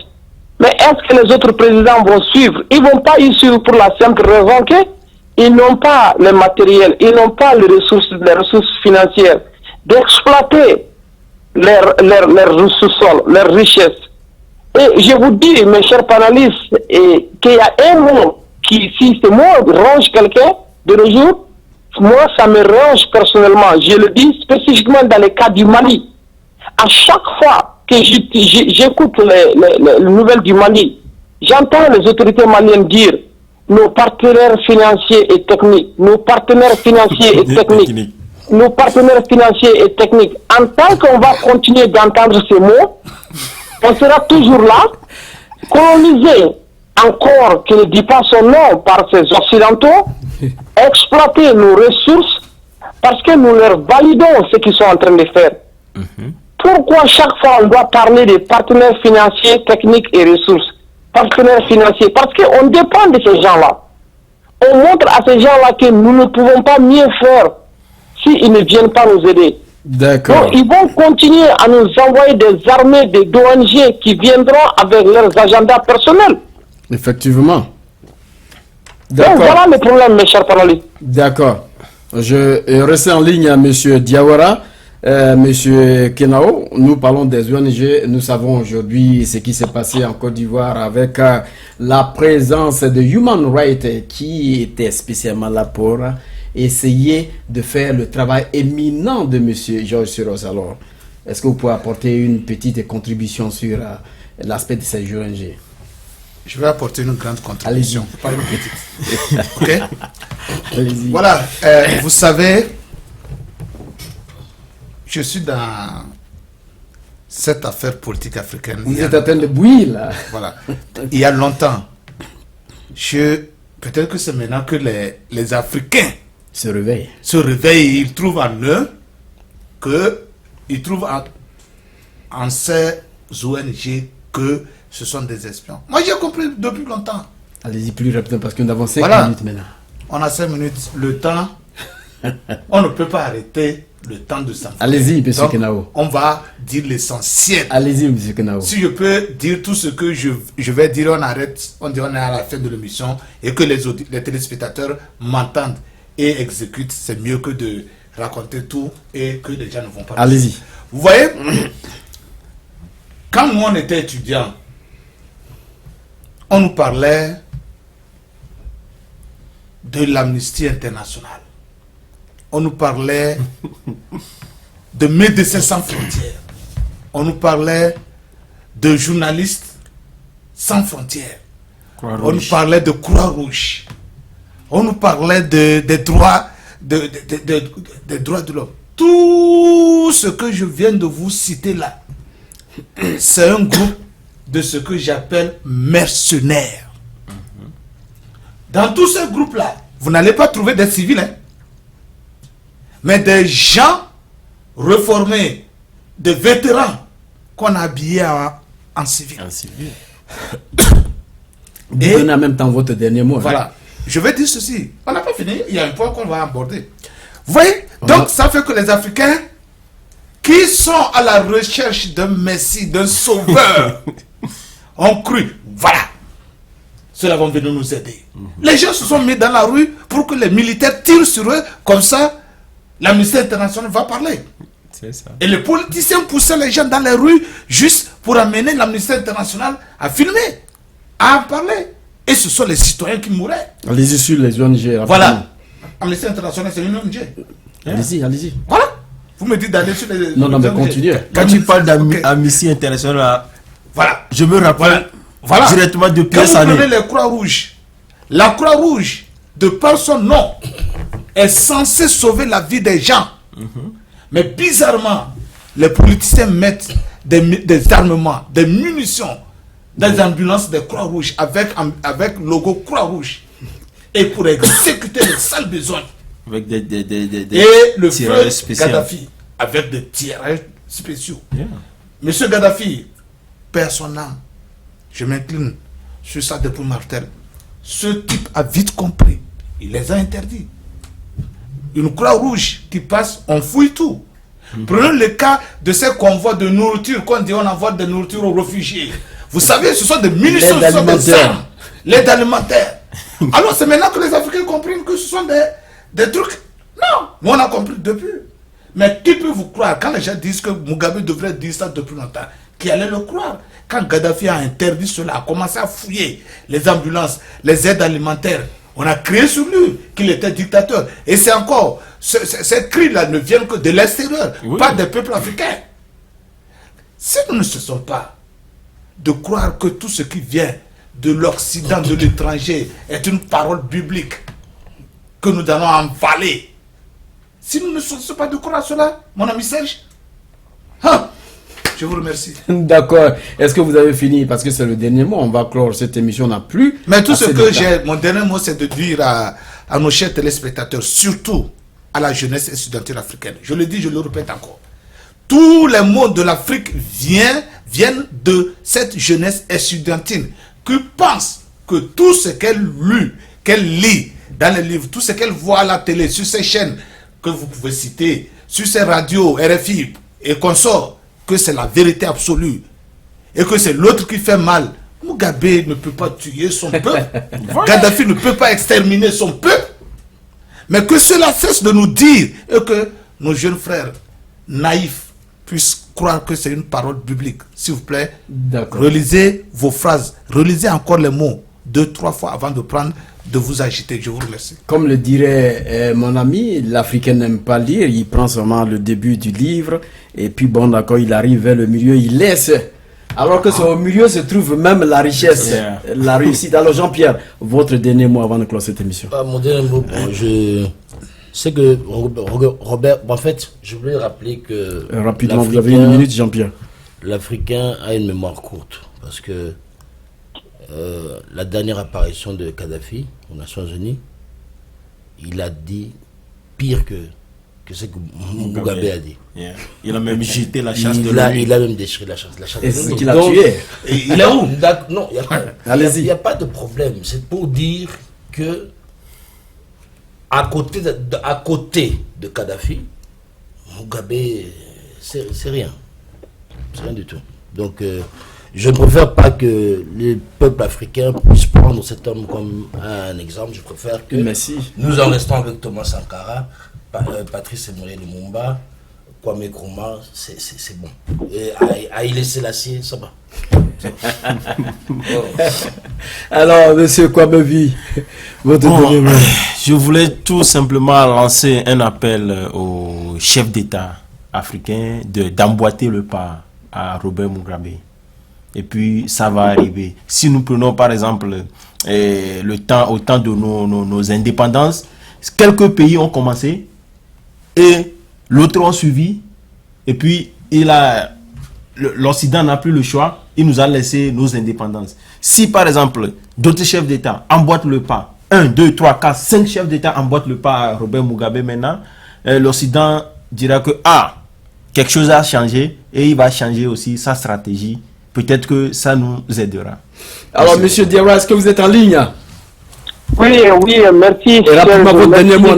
mais est-ce que les autres présidents vont suivre? Ils ne vont pas y suivre pour la simple raison qu'ils n'ont pas le matériel, ils n'ont pas les ressources financières d'exploiter leurs sous-sols, leurs richesses. Et je vous dis, mes chers panélistes, qu'il y a un mot qui, si ce mot range quelqu'un de nos jours, moi, ça me range personnellement. Je le dis spécifiquement dans le cas du Mali. À chaque fois que j'écoute les nouvelles du Mali, j'entends les autorités maliennes dire nos partenaires financiers et techniques, nos partenaires financiers et techniques, nos partenaires financiers et techniques. En tant qu'on va continuer d'entendre ces mots, on sera toujours là, colonisé encore, qui ne dit pas son nom par ces Occidentaux, exploiter nos ressources parce que nous leur validons ce qu'ils sont en train de faire. Pourquoi chaque fois on doit parler des partenaires financiers, techniques et ressources? Partenaires financiers, parce qu'on dépend de ces gens-là. On montre à ces gens-là que nous ne pouvons pas mieux faire s'ils ne viennent pas nous aider. D'accord. Donc, ils vont continuer à nous envoyer des armées, des ONG qui viendront avec leurs agendas personnels. Effectivement. Donc voilà le problème, mes chers panélistes. D'accord. Je reste en ligne à M. Diawara. Monsieur Kenao, nous parlons des ONG. Nous savons aujourd'hui ce qui s'est passé en Côte d'Ivoire avec la présence de Human Rights qui était spécialement là pour essayer de faire le travail éminent de monsieur Georges Soros. Alors, est-ce que vous pouvez apporter une petite contribution sur l'aspect de ces ONG? Je vais apporter une grande contribution, pas une petite. Ok? Allez-y. Voilà, vous savez, je suis dans cette affaire politique africaine. Vous êtes en train de bouillir là. Voilà. Il y a longtemps, peut-être que c'est maintenant que les Africains Se réveille. se réveillent, ils trouvent en eux ils trouvent en ces ONG que ce sont des espions. Moi, j'ai compris depuis longtemps. Allez-y plus rapidement parce que nous avons 5 Voilà. minutes maintenant. On a 5 minutes. Le temps, on ne peut pas arrêter le temps de s'enfuir. Allez-y, monsieur Donc, Kenao. on va dire l'essentiel. Allez-y, monsieur Kenao. Si je peux dire tout ce que je vais dire, on arrête, on dit on est à la fin de l'émission et que les téléspectateurs m'entendent et exécutent, c'est mieux que de raconter tout et que les gens ne vont pas. Allez-y. Vous voyez, quand nous on était étudiants, on nous parlait de l'Amnesty International. On nous parlait de Médecins Sans Frontières. On nous parlait de journalistes sans frontières. On nous parlait de Croix-Rouge. On nous parlait des droits des droits de l'homme. Tout ce que je viens de vous citer là, c'est un groupe de ce que j'appelle mercenaires. Dans tous ces groupes-là, vous n'allez pas trouver des civils, hein, mais des gens reformés, des vétérans qu'on a habillés en civil. Vous donnez en même temps votre dernier mot. Voilà. Hein? Je vais dire ceci. On n'a pas fini. Il y a un point qu'on va aborder. Vous voyez? Donc, ça fait que les Africains qui sont à la recherche d'un Messie, d'un sauveur, ont cru. Voilà. Ceux-là vont venir nous aider. Les gens se sont mis dans la rue pour que les militaires tirent sur eux. Comme ça, l'Amnesty International va parler. C'est ça. Et les politiciens poussaient les gens dans les rues juste pour amener l'Amnesty International à filmer, à en parler. Et ce sont les citoyens qui mouraient. Allez-y sur les ONG. Rapidement. Voilà. Amnesty International, c'est une ONG. Allez-y, allez-y. Voilà. Vous me dites d'aller sur les... Non, mais continuez. Quand tu parles d'Amnesty International, voilà. Je me rappelle voilà. directement de Pierre Pierre Sané. Quand vous Sané. prenez les Croix-Rouges, la Croix-Rouge, de par son nom, est censée sauver la vie des gens. Mais bizarrement, les politiciens mettent des armements, des munitions dans les ambulances des Croix-Rouges avec logo Croix-Rouge. Et pour exécuter les sales besoins. Avec des Et le tirailleurs feu spéciaux. Gaddafi, avec des tirailleurs spéciaux. Yeah. Monsieur Gaddafi, perd son âme. Je m'incline sur sa dépouille martèle. Ce type a vite compris. Il les a interdits. Une croix rouge qui passe, on fouille tout. Prenons le cas de ces convois de nourriture, qu'on dit on envoie de nourriture aux réfugiés. Vous savez, ce sont des munitions, ce sont des armes, l'aide alimentaire. Alors c'est maintenant que les Africains comprennent que ce sont des trucs. Non, mais on a compris depuis. Mais qui peut vous croire quand les gens disent que Mugabe devrait dire ça depuis longtemps? Qui allait le croire? Quand Gaddafi a interdit cela, a commencé à fouiller les ambulances, les aides alimentaires, on a crié sur lui qu'il était dictateur. Et c'est encore, ces cris-là ne viennent que de l'extérieur, pas des peuples africains. Si nous ne cessons pas de croire que tout ce qui vient de l'Occident, de l'étranger, est une parole biblique que nous allons avaler, si nous ne cessons pas de croire cela, mon ami Serge, je vous remercie. D'accord. Est-ce que vous avez fini? Parce que c'est le dernier mot. On va clore cette émission. On n'a plus. Mais tout ce que j'ai, mon dernier mot, c'est de dire à nos chers téléspectateurs, surtout à la jeunesse estudiantine africaine. Je le dis, je le répète encore. Tous les mots de l'Afrique viennent de cette jeunesse estudiantine qui pense que tout ce qu'elle lit dans les livres, tout ce qu'elle voit à la télé, sur ces chaînes que vous pouvez citer, sur ces radios, RFI et consorts, que c'est la vérité absolue et que c'est l'autre qui fait mal. Mugabe ne peut pas tuer son peuple. Gaddafi ne peut pas exterminer son peuple. Mais que cela cesse de nous dire et que nos jeunes frères naïfs puissent croire que c'est une parole biblique. S'il vous plaît, relisez vos phrases, relisez encore les mots 2-3 fois avant de vous agiter. Je vous remercie. Comme le dirait mon ami, l'Africain n'aime pas lire, il prend seulement le début du livre, et puis bon d'accord, il arrive vers le milieu, il laisse. Alors que au milieu se trouve même la richesse, la réussite. Alors Jean-Pierre, votre dernier mot avant de clore cette émission. Mon dernier mot, je sais que Robert, en fait, je voulais rappeler que... Rapidement, vous avez une minute, Jean-Pierre. L'Africain a une mémoire courte, parce que la dernière apparition de Kadhafi aux Nations Unies, il a dit pire que ce que Mugabe a dit. Yeah. Il a même jeté la chasse de l'ONU. Il a même déchiré la chasse Et de c'est ce l'ONU. qu'il a tué. Il est où? Non, Allez-y. Il n'y a pas de problème. C'est pour dire que à côté de Kadhafi, Mugabe, c'est rien. C'est rien du tout. Donc, je ne préfère pas que les peuples africains puissent prendre cet homme comme un exemple. Je préfère que nous en restons avec Thomas Sankara, Patrice Emery Lumumba, Kwame Nkrumah, c'est bon. Et Haïlé Sélassié, ça va. Alors, monsieur Kwamevi, votre dernier mot. Je voulais tout simplement lancer un appel aux chefs d'État africains d'emboîter le pas à Robert Mugabe. Et puis, ça va arriver. Si nous prenons, par exemple, au temps de nos indépendances, quelques pays ont commencé et l'autre ont suivi. Et puis, l'Occident n'a plus le choix. Il nous a laissé nos indépendances. Si, par exemple, d'autres chefs d'État emboîtent le pas, 1, 2, 3, 4, 5 chefs d'État emboîtent le pas à Robert Mugabe maintenant, l'Occident dira que, quelque chose a changé et il va changer aussi sa stratégie. Peut-être que ça nous aidera. Alors, monsieur Diawara, est-ce que vous êtes en ligne? Oui, merci. Et rapidement, votre dernier mot,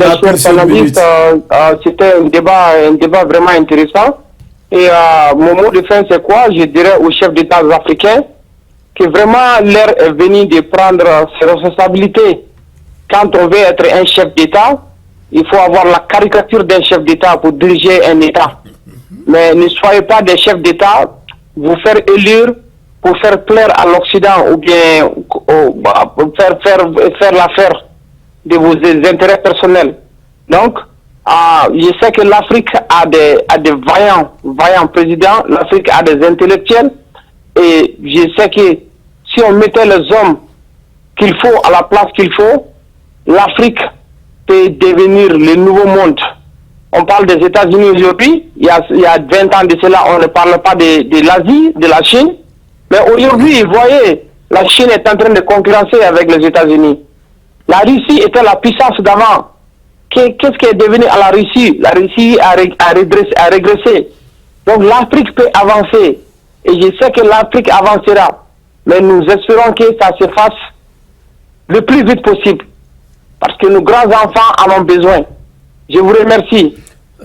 c'était un débat vraiment intéressant. Et mon mot de fin, c'est quoi? Je dirais aux chefs d'État africains que vraiment l'heure est venue de prendre ses responsabilités. Quand on veut être un chef d'État, il faut avoir la caricature d'un chef d'État pour diriger un État. Mais ne soyez pas des chefs d'État, vous faire élire pour faire plaire à l'Occident ou bien faire l'affaire de vos intérêts personnels. Donc, je sais que l'Afrique a des vaillants présidents, l'Afrique a des intellectuels, et je sais que si on mettait les hommes qu'il faut à la place qu'il faut, l'Afrique peut devenir le nouveau monde. On parle des États-Unis aujourd'hui, il y a 20 ans de cela, on ne parle pas de l'Asie, de la Chine. Mais aujourd'hui, vous voyez, la Chine est en train de concurrencer avec les États-Unis. La Russie était la puissance d'avant. Qu'est-ce qui est devenu à la Russie? La Russie a régressé. Donc l'Afrique peut avancer. Et je sais que l'Afrique avancera. Mais nous espérons que ça se fasse le plus vite possible. Parce que nos grands-enfants en ont besoin. Je vous remercie.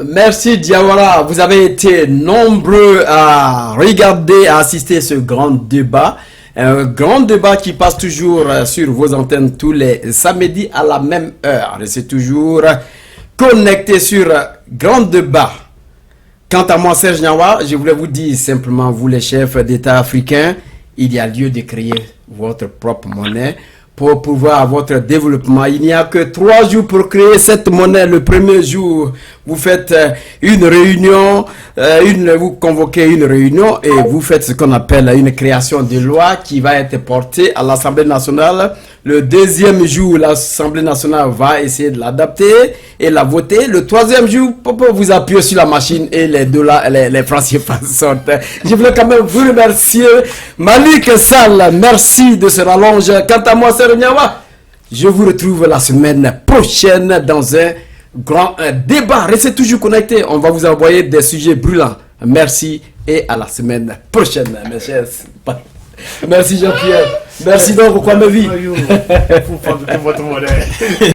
Merci Diawara, vous avez été nombreux à regarder, à assister à ce grand débat. Un grand débat qui passe toujours sur vos antennes tous les samedis à la même heure. Restez toujours connectés sur Grand Débat Quant à moi, Serge Nyawa, je voulais vous dire simplement, vous les chefs d'État africains, il y a lieu de créer votre propre monnaie pour pouvoir votre développement. Il n'y a que 3 jours pour créer cette monnaie. Le premier jour, vous faites une réunion, vous convoquez une réunion et vous faites ce qu'on appelle une création de loi qui va être portée à l'Assemblée nationale. Le deuxième jour, l'Assemblée nationale va essayer de l'adapter et la voter. Le troisième jour, vous appuyez sur la machine et les dollars, les francs CFA sortent. Je voulais quand même vous remercier. Malik Sall, merci de ce rallonge. Quant à moi, Serge Nyawa, je vous retrouve la semaine prochaine dans un grand débat. Restez toujours connectés. On va vous envoyer des sujets brûlants. Merci et à la semaine prochaine, mes chers. Merci Jean-Pierre. Merci donc, Kwame Vie. Vous votre monnaie.